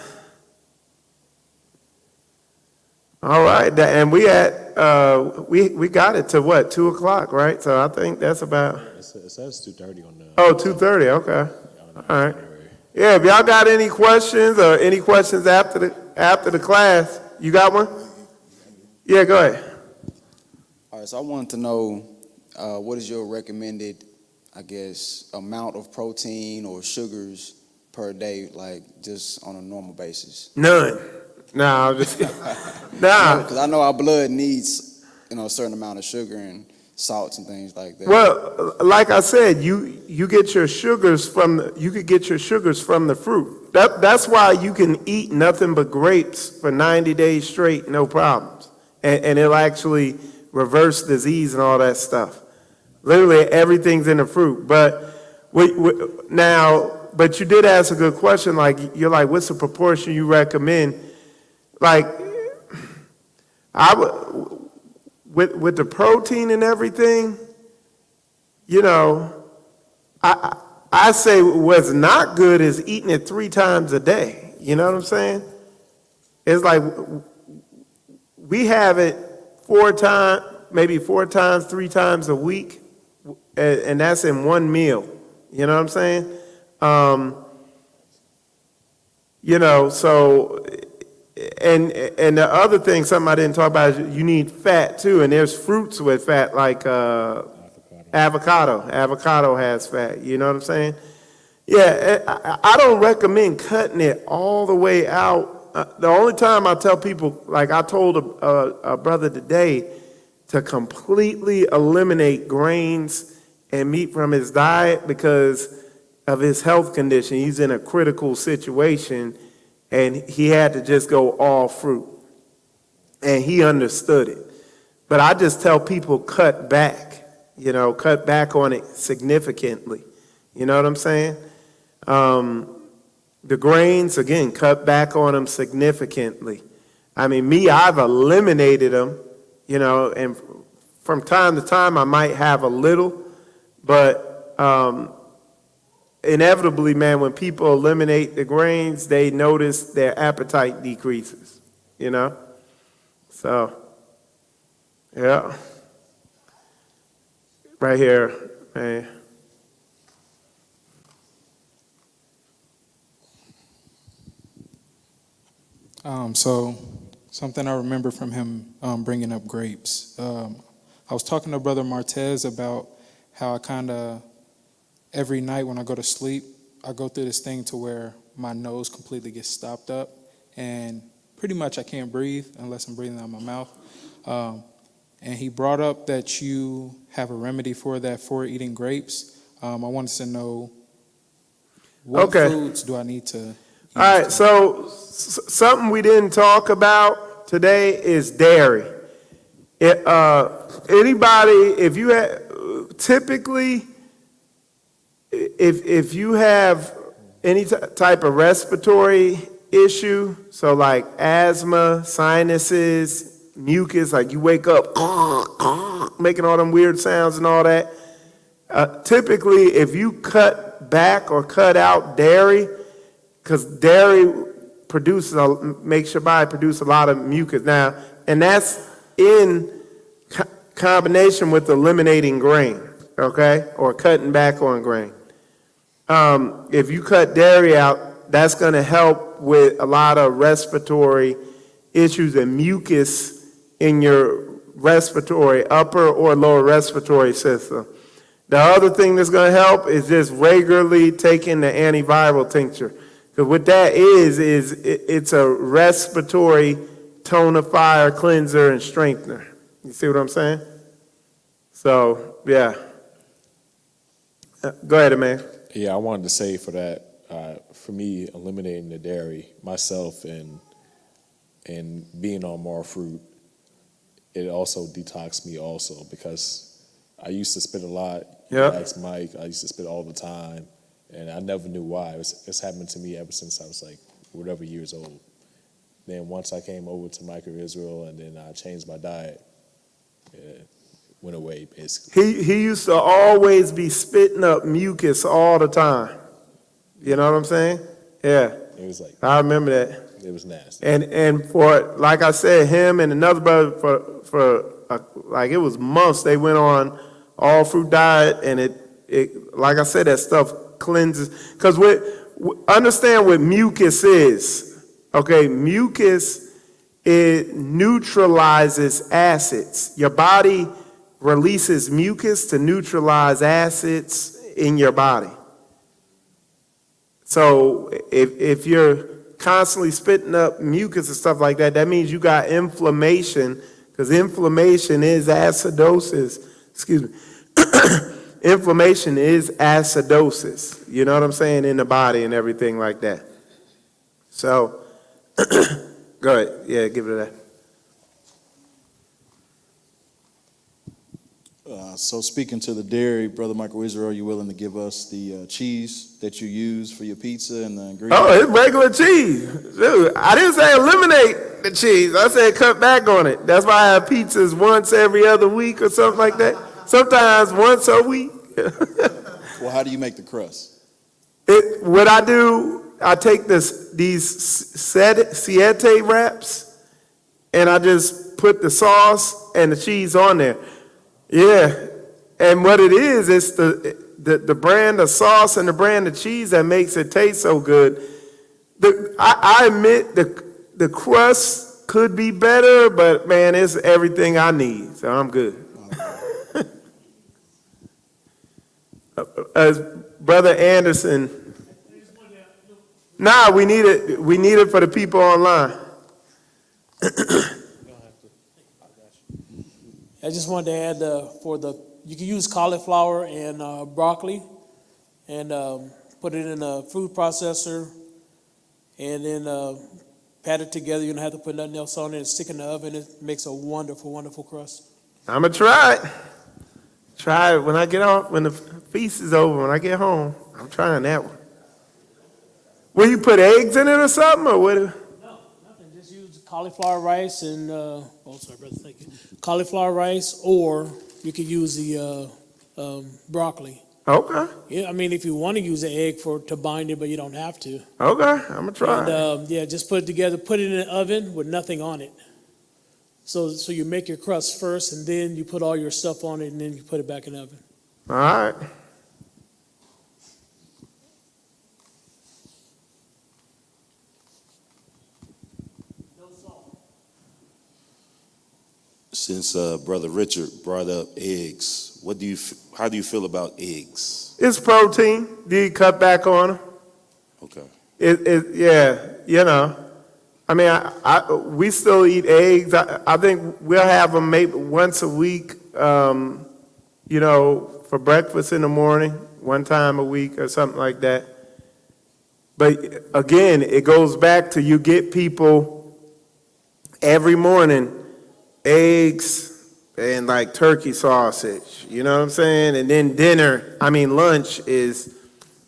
All right, and we got it to what, 2:00, right? So I think that's about. It says 2:30 on the. Oh, 2:30. Okay. All right. Yeah, if y'all got any questions or any questions after the class, you got one? Yeah, go ahead. All right, so I wanted to know what is your recommended, I guess, amount of protein or sugars per day, like just on a normal basis? None. Nah, I'm just nah. Because I know our blood needs, a certain amount of sugar and salts and things like that. Well, like I said, you get your sugars you could get your sugars from the fruit. That's why you can eat nothing but grapes for 90 days straight, no problems, and it'll actually reverse disease and all that stuff. Literally everything's in the fruit. But but you did ask a good question. Like you're like, what's the proportion you recommend? Like I would. With the protein and everything, I say what's not good is eating it 3 times a day. You know what I'm saying? It's like we have it 4 times, maybe 4 times, 3 times a week, and that's in one meal. You know what I'm saying? So. And the other thing, something I didn't talk about, is you need fat too, and there's fruits with fat like avocado. Avocado has fat. You know what I'm saying? Yeah, I don't recommend cutting it all the way out. The only time I tell people, like I told a brother today, to completely eliminate grains and meat from his diet, because of his health condition. He's in a critical situation, and he had to just go all fruit. And he understood it. But I just tell people cut back, cut back on it significantly. You know what I'm saying? The grains, again, cut back on them significantly. I mean, I've eliminated them, and from time to time I might have a little, but inevitably, man, when people eliminate the grains, they notice their appetite decreases, So, yeah. Right here, man. So something I remember from him bringing up grapes. I was talking to Brother Martez about how I kind of, every night when I go to sleep, I go through this thing to where my nose completely gets stopped up, and pretty much I can't breathe unless I'm breathing out my mouth. And he brought up that you have a remedy for that for eating grapes. I wanted to know what foods do I need to use? All right, so something we didn't talk about today is dairy. Anybody, if you have, typically, if you have any type of respiratory issue, so like asthma, sinuses, mucus, like you wake up making all them weird sounds and all that, typically if you cut back or cut out dairy, because dairy makes your body produce a lot of mucus now, and that's in combination with eliminating grain, okay, or cutting back on grain. If you cut dairy out, that's going to help with a lot of respiratory issues and mucus in your respiratory, upper or lower respiratory system. The other thing that's going to help is just regularly taking the antiviral tincture. Because what that is it's a respiratory tonifier, cleanser, and strengthener. You see what I'm saying? So, yeah. Go ahead, man. Yeah, I wanted to say for that, for me, eliminating the dairy, myself, and being on more fruit, it also detoxed me also, because I used to spit a lot. Yeah. Ask Mike, I used to spit all the time, and I never knew why. It's happened to me ever since I was like whatever years old. Then once I came over to Mike of Israel, and then I changed my diet, it went away basically. He used to always be spitting up mucus all the time. You know what I'm saying? Yeah. It was like, I remember that. it was nasty. And for, like I said, him and another brother for like it was months, they went on all fruit diet, and it like I said, that stuff cleanses. Because understand what mucus is. Okay, mucus, it neutralizes acids. Your body releases mucus to neutralize acids in your body. So if you're constantly spitting up mucus and stuff like that, that means you got inflammation, because inflammation is acidosis. Excuse me. Inflammation is acidosis. You know what I'm saying? In the body and everything like that. So, go ahead. Yeah, give it a that. So speaking to the dairy, Brother Michael Israel, are you willing to give us the cheese that you use for your pizza and the ingredients? Oh, it's regular cheese. Dude, I didn't say eliminate the cheese. I said cut back on it. That's why I have pizzas once every other week or something like that. Sometimes once a week. Well, how do you make the crust? What I do, I take these siete wraps, and I just put the sauce and the cheese on there. Yeah, and what it is, it's the brand of sauce and the brand of cheese that makes it taste so good. I admit the crust could be better, but man, it's everything I need, so I'm good. Brother Anderson, we need it for the people online. I just wanted to add you can use cauliflower and broccoli, and put it in a food processor, and then pat it together. You don't have to put nothing else on it. And stick in the oven. It makes a wonderful, wonderful crust. I'm going to try it. Try it when I get off, when the feast is over, when I get home. I'm trying that one. Will you put eggs in it or something, or what? No, nothing. Just use cauliflower rice and, sorry, brother, thank you. Cauliflower rice, or you could use the broccoli. Okay. Yeah, I mean, if you want to use an egg to bind it, but you don't have to. Okay, I'm going to try it. And, just put it together, put it in the oven with nothing on it. So you make your crust first, and then you put all your stuff on it, and then you put it back in the oven. All right. Since Brother Richard brought up eggs, how do you feel about eggs? It's protein. Do you cut back on them? Okay. Yeah. I mean, we still eat eggs. I think we'll have them maybe once a week, for breakfast in the morning, one time a week or something like that. But again, it goes back to you get people every morning, eggs and like turkey sausage, you know what I'm saying? And then lunch is,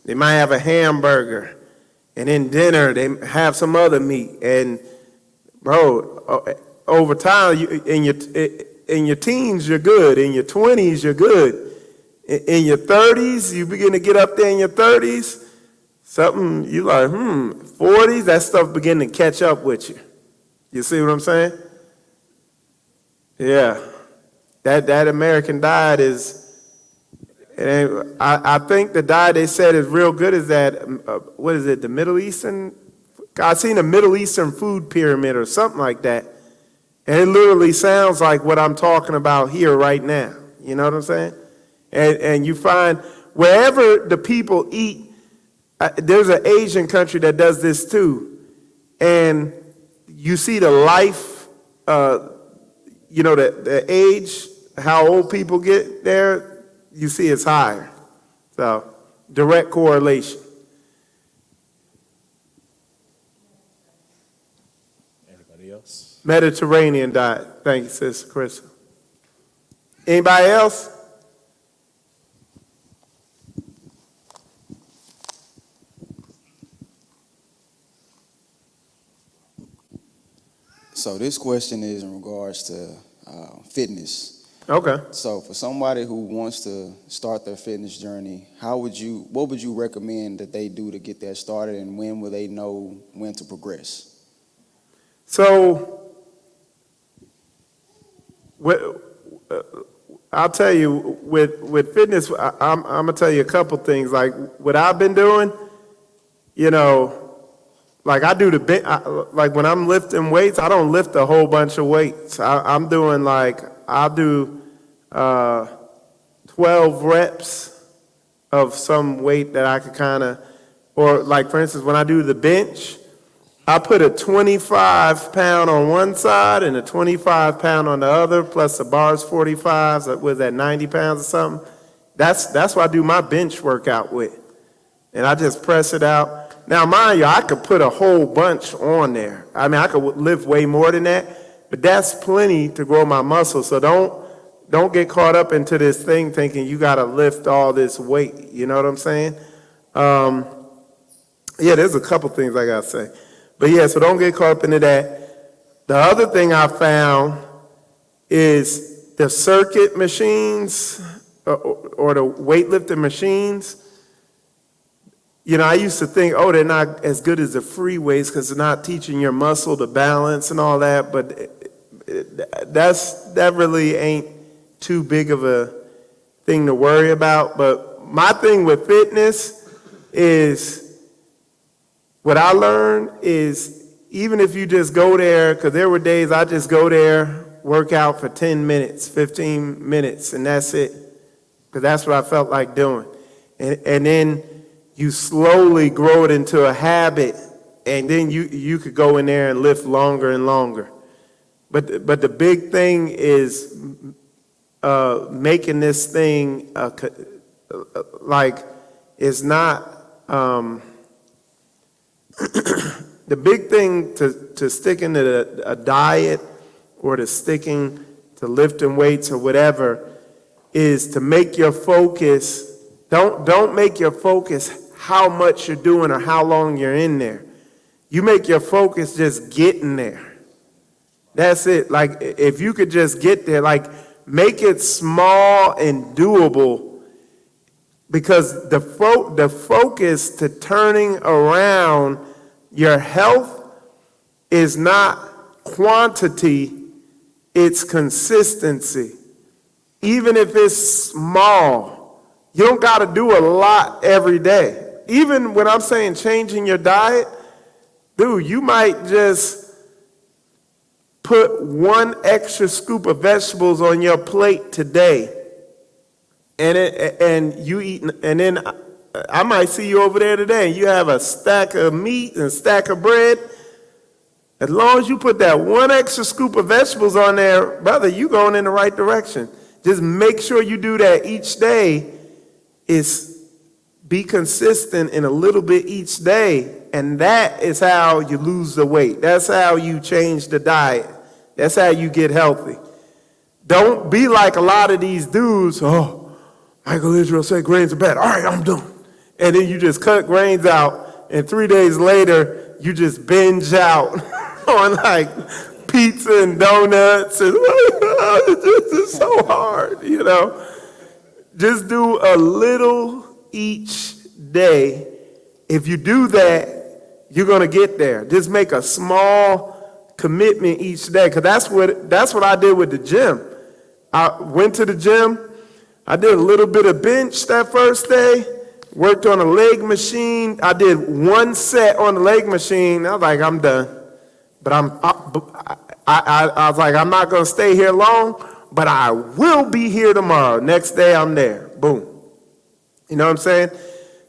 they might have a hamburger. And then dinner, they have some other meat. And bro, over time, in your teens, you're good. In your 20s, you're good. In your 30s, you begin to get up there in your 30s, something you like, 40s, that stuff begin to catch up with you. You see what I'm saying? Yeah. That American diet is, I think the diet they said is real good is that, what is it, the Middle Eastern? I've seen a Middle Eastern food pyramid or something like that. And it literally sounds like what I'm talking about here right now. You know what I'm saying? And you find wherever the people eat, there's an Asian country that does this too. And you see the life, the age, how old people get there, you see it's higher. So, direct correlation. Anybody else? Mediterranean diet. Thank you, Sister Chris. Anybody else? So this question is in regards to fitness. Okay. So for somebody who wants to start their fitness journey, what would you recommend that they do to get that started, and when will they know when to progress? So, I'll tell you, with fitness, I'm going to tell you a couple things. Like, what I've been doing, like I do like when I'm lifting weights, I don't lift a whole bunch of weights. I'm doing I'll do 12 reps of some weight that I could or like for instance, when I do the bench, I put a 25 pound on one side and a 25 pound on the other, plus the bar's 45, so was that 90 pounds or something? That's what I do my bench workout with. And I just press it out. Now, mind you, I could put a whole bunch on there. I mean, I could lift way more than that, but that's plenty to grow my muscles. So don't get caught up into this thing thinking you got to lift all this weight. You know what I'm saying? There's a couple things I got to say. But yeah, so don't get caught up into that. The other thing I found is the circuit machines or the weightlifting machines. I used to think, they're not as good as the free weights because they're not teaching your muscle to balance and all that. But that really ain't too big of a thing to worry about. But my thing with fitness is, what I learned is, even if you just go there, because there were days I just go there, work out for 10 minutes, 15 minutes, and that's it. Because that's what I felt like doing. And then you slowly grow it into a habit, and then you could go in there and lift longer and longer. But the big thing is making this thing it's not the big thing to sticking to a diet or to sticking to lifting weights or whatever is to make your focus, don't make your focus how much you're doing or how long you're in there. You make your focus just getting there. That's it. Like, if you could just get there, like, make it small and doable, because the focus to turning around your health is not quantity, it's consistency. Even if it's small, you don't got to do a lot every day. Even when I'm saying changing your diet, dude, you might just put one extra scoop of vegetables on your plate today, and you eat, and then I might see you over there today, and you have a stack of meat and a stack of bread. As long as you put that one extra scoop of vegetables on there, brother, you going in the right direction. Just make sure you do that each day. Is be consistent in a little bit each day, and that is how you lose the weight. That's how you change the diet. That's how you get healthy. Don't be like a lot of these dudes. Oh, Michael Israel said grains are bad. All right, I'm done. And then you just cut grains out, and 3 days later, you just binge out on like pizza and donuts, and it's so hard, you know. Just do a little each day. If you do that, you're gonna get there. Just make a small commitment each day, because that's what I did with the gym. I went to the gym. I did a little bit of bench that first day. Worked on a leg machine. I did one set on the leg machine. I was like, I'm done. But I was like, I'm not going to stay here long, but I will be here tomorrow. Next day, I'm there. Boom. You know what I'm saying?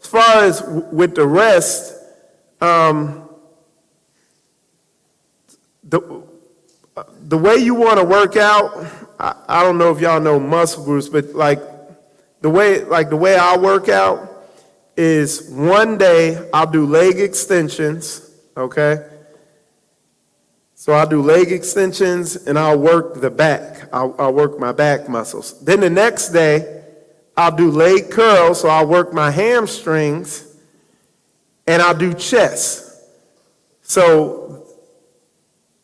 As far as with the rest, the way you want to work out, I don't know if y'all know muscle groups, but like the way I work out is one day I'll do leg extensions, okay? So I'll do leg extensions and I'll work the back. I'll work my back muscles. Then the next day I'll do leg curls, so I'll work my hamstrings, and I'll do chest. So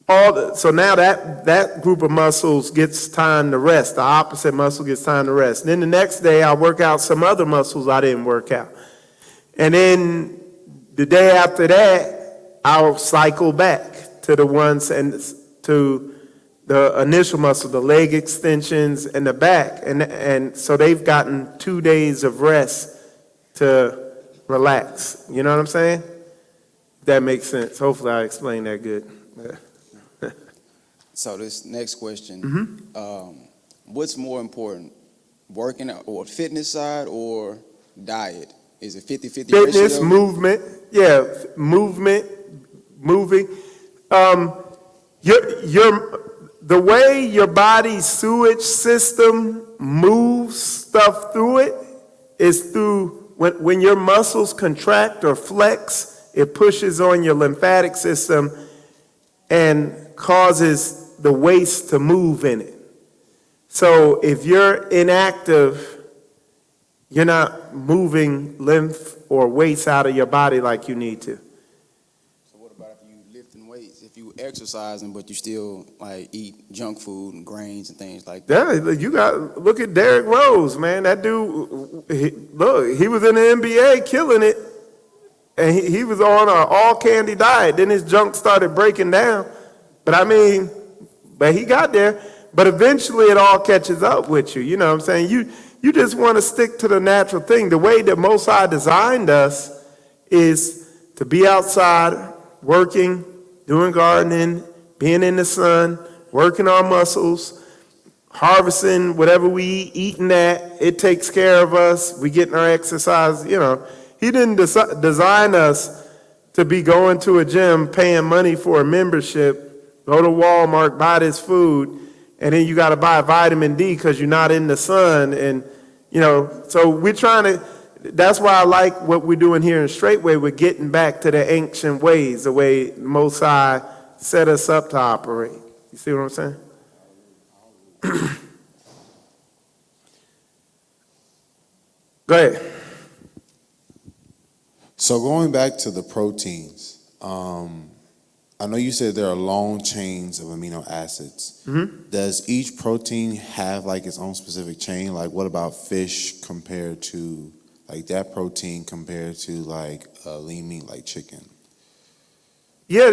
now that group of muscles gets time to rest. The opposite muscle gets time to rest. Then the next day, I'll work out some other muscles I didn't work out. And then the day after that, I'll cycle back to the ones and to the initial muscle, the leg extensions and the back. And so they've gotten 2 days of rest to relax. You know what I'm saying? That makes sense. Hopefully I explained that good. So this next question, what's more important, working out or fitness side or diet? Is it 50-50 Fitness, ratio? movement, yeah, moving. The way your body's sewage system moves stuff through it is through when your muscles contract or flex, it pushes on your lymphatic system and causes the waste to move in it. So if you're inactive, you're not moving lymph or waste out of your body like you need to. So what about if you lifting weights? If you exercising, but you still like eat junk food and grains and things like that? Yeah, you got look at Derrick Rose, man. That dude, he was in the NBA killing it, and he was on an all candy diet. Then his junk started breaking down. But he got there. But eventually it all catches up with you. You know what I'm saying? You just want to stick to the natural thing. The way that Most High designed us is to be outside, working, doing gardening, being in the sun, working our muscles, harvesting whatever we eat, eating that. It takes care of us. We getting our exercise. You know, he didn't design us to be going to a gym, paying money for a membership, go to Walmart, buy this food, and then you got to buy vitamin D because you're not in the sun. And, you know, so we're trying to, that's why I like what we're doing here in Straightway. We're getting back to the ancient ways, the way Most High set us up to operate. You see what I'm saying? Go ahead. So going back to the proteins, I know you said there are long chains of amino acids. Mm-hmm. Does each protein have like its own specific chain? Like what about fish compared to like that protein compared to like lean meat like chicken? Yeah,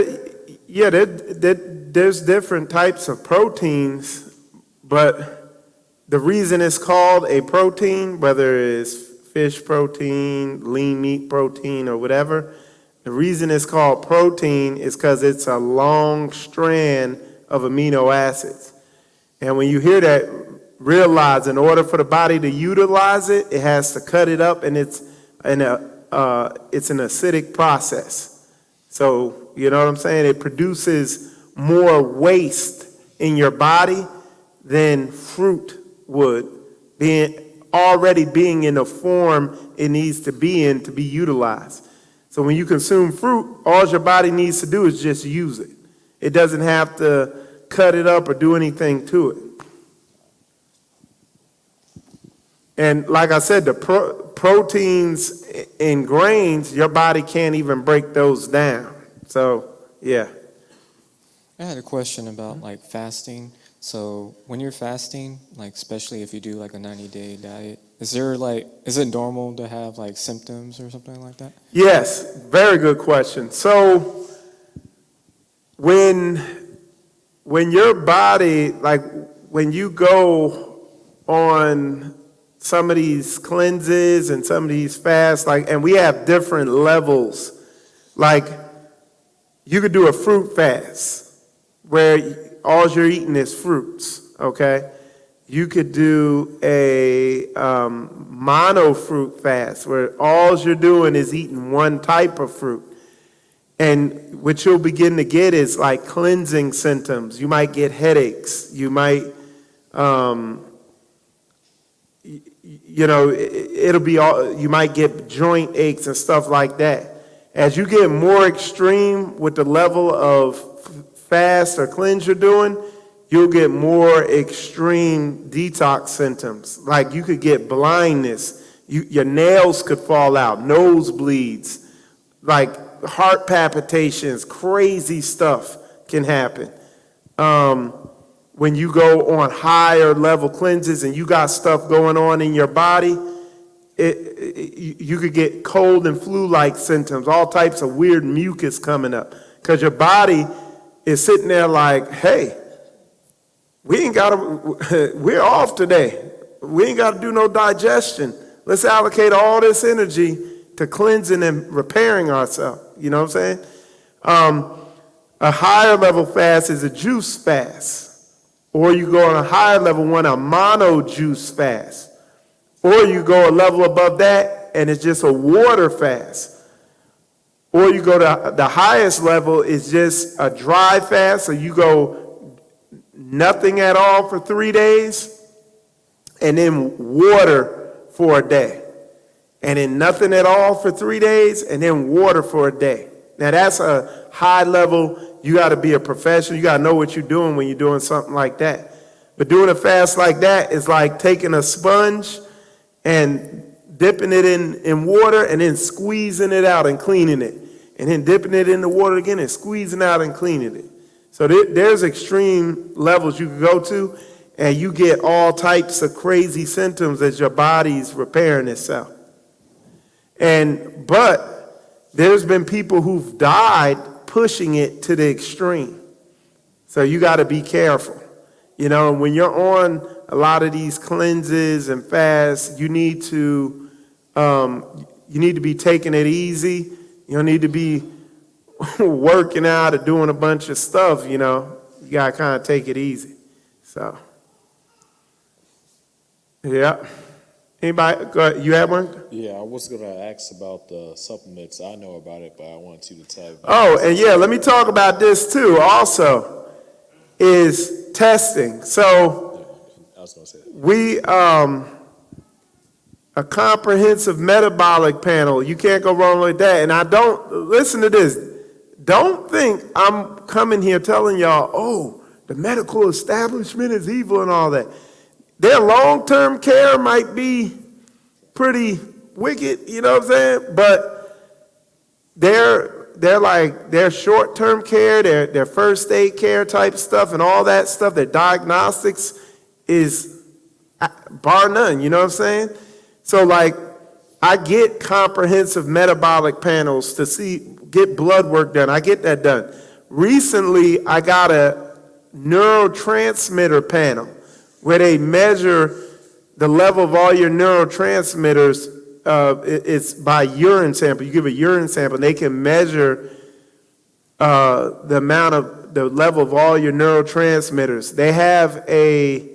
there's different types of proteins, but the reason it's called a protein, whether it's fish protein, lean meat protein, or whatever, the reason it's called protein is because it's a long strand of amino acids. And when you hear that, realize in order for the body to utilize it, it has to cut it up, and it's an acidic process. So, you know what I'm saying? It produces more waste in your body than fruit would, already being in the form it needs to be in to be utilized. So when you consume fruit, all your body needs to do is just use it. It doesn't have to cut it up or do anything to it. And like I said, the proteins in grains, your body can't even break those down. So, yeah. I had a question about like fasting. So when you're fasting, like especially if you do like a 90-day diet, is it normal to have like symptoms or something like that? Yes, very good question. So when your body, like when you go on some of these cleanses and some of these fasts, and we have different levels. Like you could do a fruit fast where all you're eating is fruits, okay? You could do a mono fruit fast where all you're doing is eating one type of fruit. And what you'll begin to get is like cleansing symptoms. You might get headaches. You might, you might get joint aches and stuff like that. As you get more extreme with the level of fast or cleanse you're doing, you'll get more extreme detox symptoms. Like you could get blindness, your nails could fall out, nosebleeds, like heart palpitations, crazy stuff can happen. When you go on higher level cleanses and you got stuff going on in your body, you could get cold and flu-like symptoms, all types of weird mucus coming up, because your body is sitting there like, hey, we're off today. We ain't got to do no digestion. Let's allocate all this energy to cleansing and repairing ourselves. You know what I'm saying? A higher level fast is a juice fast. Or you go on a higher level one, a mono juice fast. Or you go a level above that and it's just a water fast. Or you go to the highest level is just a dry fast, so you go nothing at all for 3 days, and then water for a day. And then nothing at all for 3 days, and then water for a day. Now that's a high level. You got to be a professional. You got to know what you're doing when you're doing something like that. But doing a fast like that is like taking a sponge and dipping it in water and then squeezing it out and cleaning it. And then dipping it in the water again and squeezing out and cleaning it. So there's extreme levels you can go to, and you get all types of crazy symptoms as your body's repairing itself. But there's been people who've died pushing it to the extreme. So you got to be careful. You know, when you're on a lot of these cleanses and fasts, you need to be taking it easy. You don't need to be working out or doing a bunch of stuff, you know. You got to kind of take it easy. So, yeah. Anybody, go ahead. You have one? Yeah, I was going to ask about the supplements. I know about it, but I want you to tell me. Oh, and yeah, let me talk about this too also, is testing. So, I was going to say that. a comprehensive metabolic panel. You can't go wrong with that. And I don't, listen to this, don't think I'm coming here telling y'all, oh, the medical establishment is evil and all that. Their long-term care might be pretty wicked, you know what I'm saying? But their short-term care, their first aid care type stuff and all that stuff, their diagnostics is bar none, you know what I'm saying? So like, I get comprehensive metabolic panels to get blood work done. I get that done. Recently, I got a neurotransmitter panel where they measure the level of all your neurotransmitters. It's by urine sample. You give a urine sample, and they can measure the level of all your neurotransmitters. They have a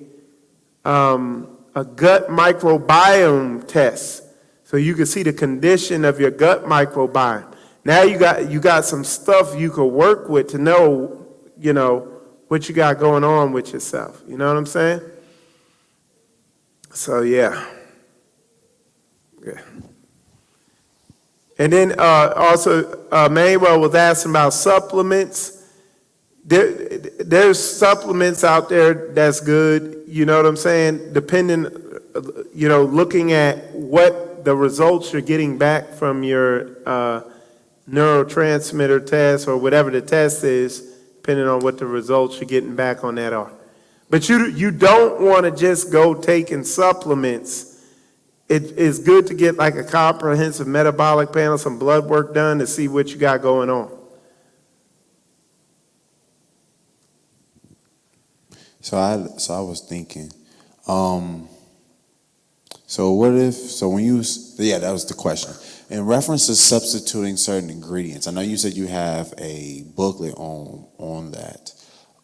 gut microbiome test, so you can see the condition of your gut microbiome. Now you got some stuff you could work with to know, what you got going on with yourself. You know what I'm saying? So yeah. And then also, Manuel was asking about supplements. There's supplements out there that's good, you know what I'm saying? Depending, looking at what the results you're getting back from your neurotransmitter test or whatever the test is, depending on what the results you're getting back on that are. But you don't want to just go taking supplements. It's good to get like a comprehensive metabolic panel, some blood work done to see what you got going on. So I was thinking, that was the question. In reference to substituting certain ingredients, I know you said you have a booklet on that,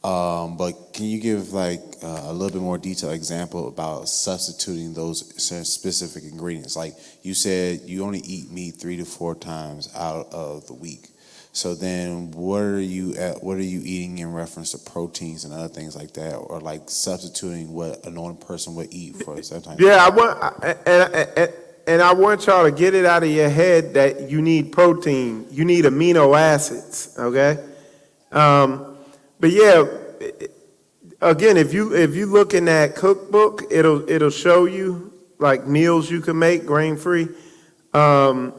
but can you give like a little bit more detailed example about substituting those specific ingredients? Like you said, you only eat meat 3 to 4 times out of the week. So then what are you eating in reference to proteins and other things like that, or like substituting what a normal person would eat for sometimes? Yeah, I want y'all to get it out of your head that you need protein, you need amino acids, okay? But yeah, again, if you look in that cookbook, it'll show you like meals you can make grain-free. And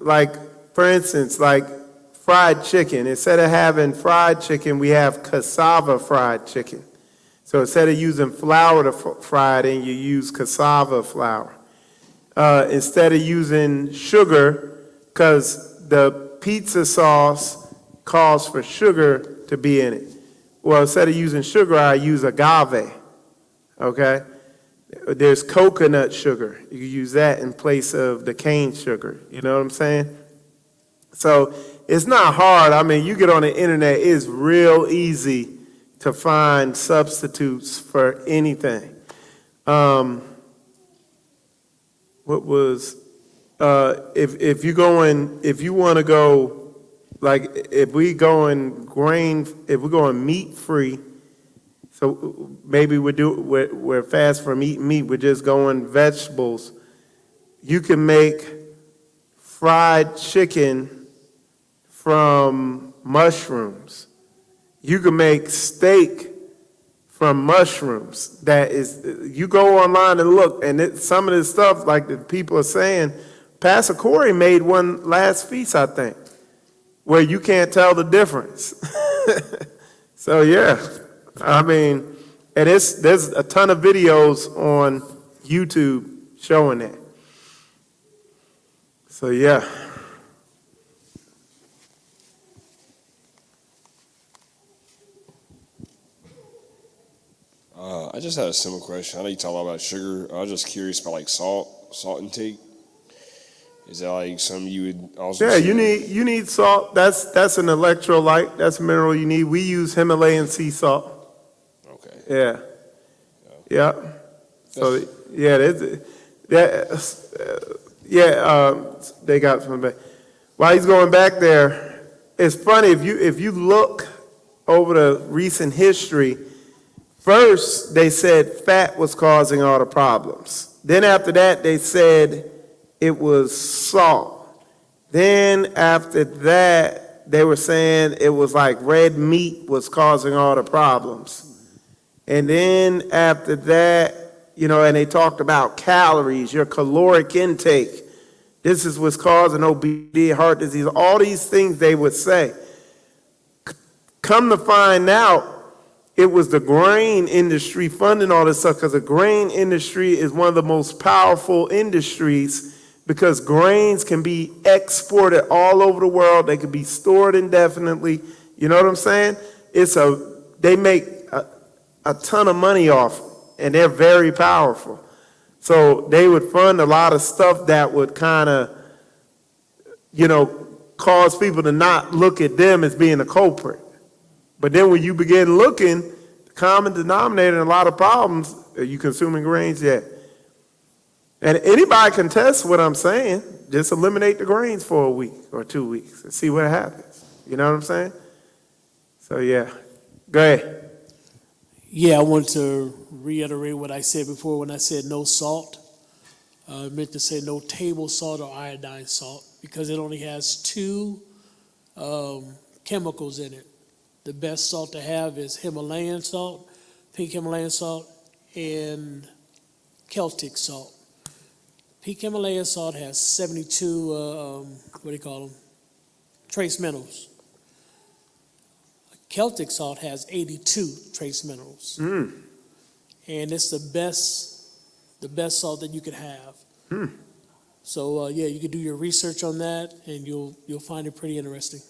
like, for instance, like fried chicken, instead of having fried chicken, we have cassava fried chicken. So instead of using flour to fry it in, you use cassava flour. Instead of using sugar, because the pizza sauce calls for sugar to be in it. Well, instead of using sugar, I use agave, okay? There's coconut sugar. You can use that in place of the cane sugar. You know what I'm saying? So it's not hard. I mean, you get on the internet, it's real easy to find substitutes for anything. If you want to go, like if we're going meat free, so maybe we're fast from eating meat, we're just going vegetables. You can make fried chicken from mushrooms. You can make steak from mushrooms. You go online and look, and some of this stuff, like the people are saying, Pastor Corey made one last feast, I think, where you can't tell the difference. So yeah, I mean, and there's a ton of videos on YouTube showing that. So yeah. I just had a similar question. I know you talk a lot about sugar. I was just curious about like salt intake. Is that like something you would also? Yeah, you need salt. That's an electrolyte. That's a mineral you need. We use Himalayan sea salt. Okay. Yeah. Yeah. So yeah, they got some back. While he's going back there, it's funny if you look over the recent history. First, they said fat was causing all the problems. Then after that, they said it was salt. Then after that, they were saying it was like red meat was causing all the problems. And then after that, and they talked about calories, your caloric intake. This is what's causing obesity, heart disease, all these things they would say. Come to find out, it was the grain industry funding all this stuff, because the grain industry is one of the most powerful industries, because grains can be exported all over the world. They can be stored indefinitely. You know what I'm saying? They make a ton of money off, and they're very powerful. So they would fund a lot of stuff that would kind of, cause people to not look at them as being a culprit. But then when you begin looking, the common denominator in a lot of problems, are you consuming grains? Yeah. And anybody can test what I'm saying. Just eliminate the grains for a week or 2 weeks and see what happens. You know what I'm saying? So yeah, go ahead. Yeah, I want to reiterate what I said before when I said no salt. I meant to say no table salt or iodine salt, because it only has two chemicals in it. The best salt to have is Himalayan salt, pink Himalayan salt, and Celtic salt. Pink Himalayan salt has 72, trace minerals. Celtic salt has 82 trace minerals. And it's the best salt that you could have. So yeah, you could do your research on that, and you'll find it pretty interesting.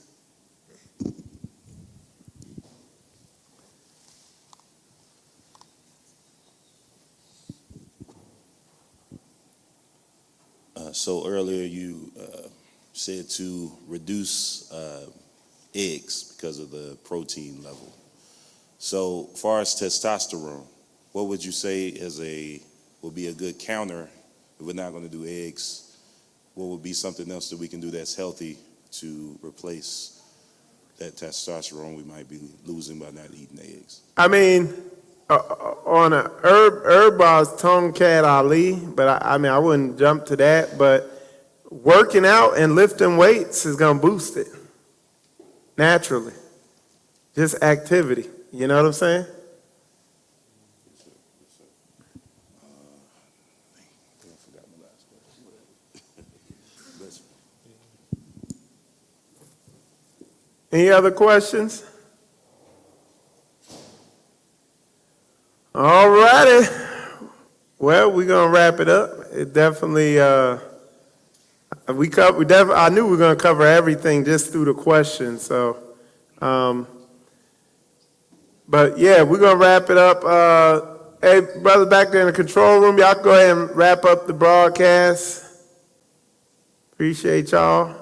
So earlier you said to reduce eggs because of the protein level. So far as testosterone, what would you say would be a good counter if we're not going to do eggs? What would be something else that we can do that's healthy to replace that testosterone we might be losing by not eating eggs? I mean, on a herb was Tomcat Ali, but I wouldn't jump to that. But working out and lifting weights is going to boost it naturally. Just activity. You know what I'm saying? Any other questions? All righty. Well, we're gonna wrap it up. It definitely I knew we were gonna cover everything just through the questions. So, but yeah, we're gonna wrap it up. Hey, brother, back there in the control room, y'all go ahead and wrap up the broadcast. Appreciate y'all.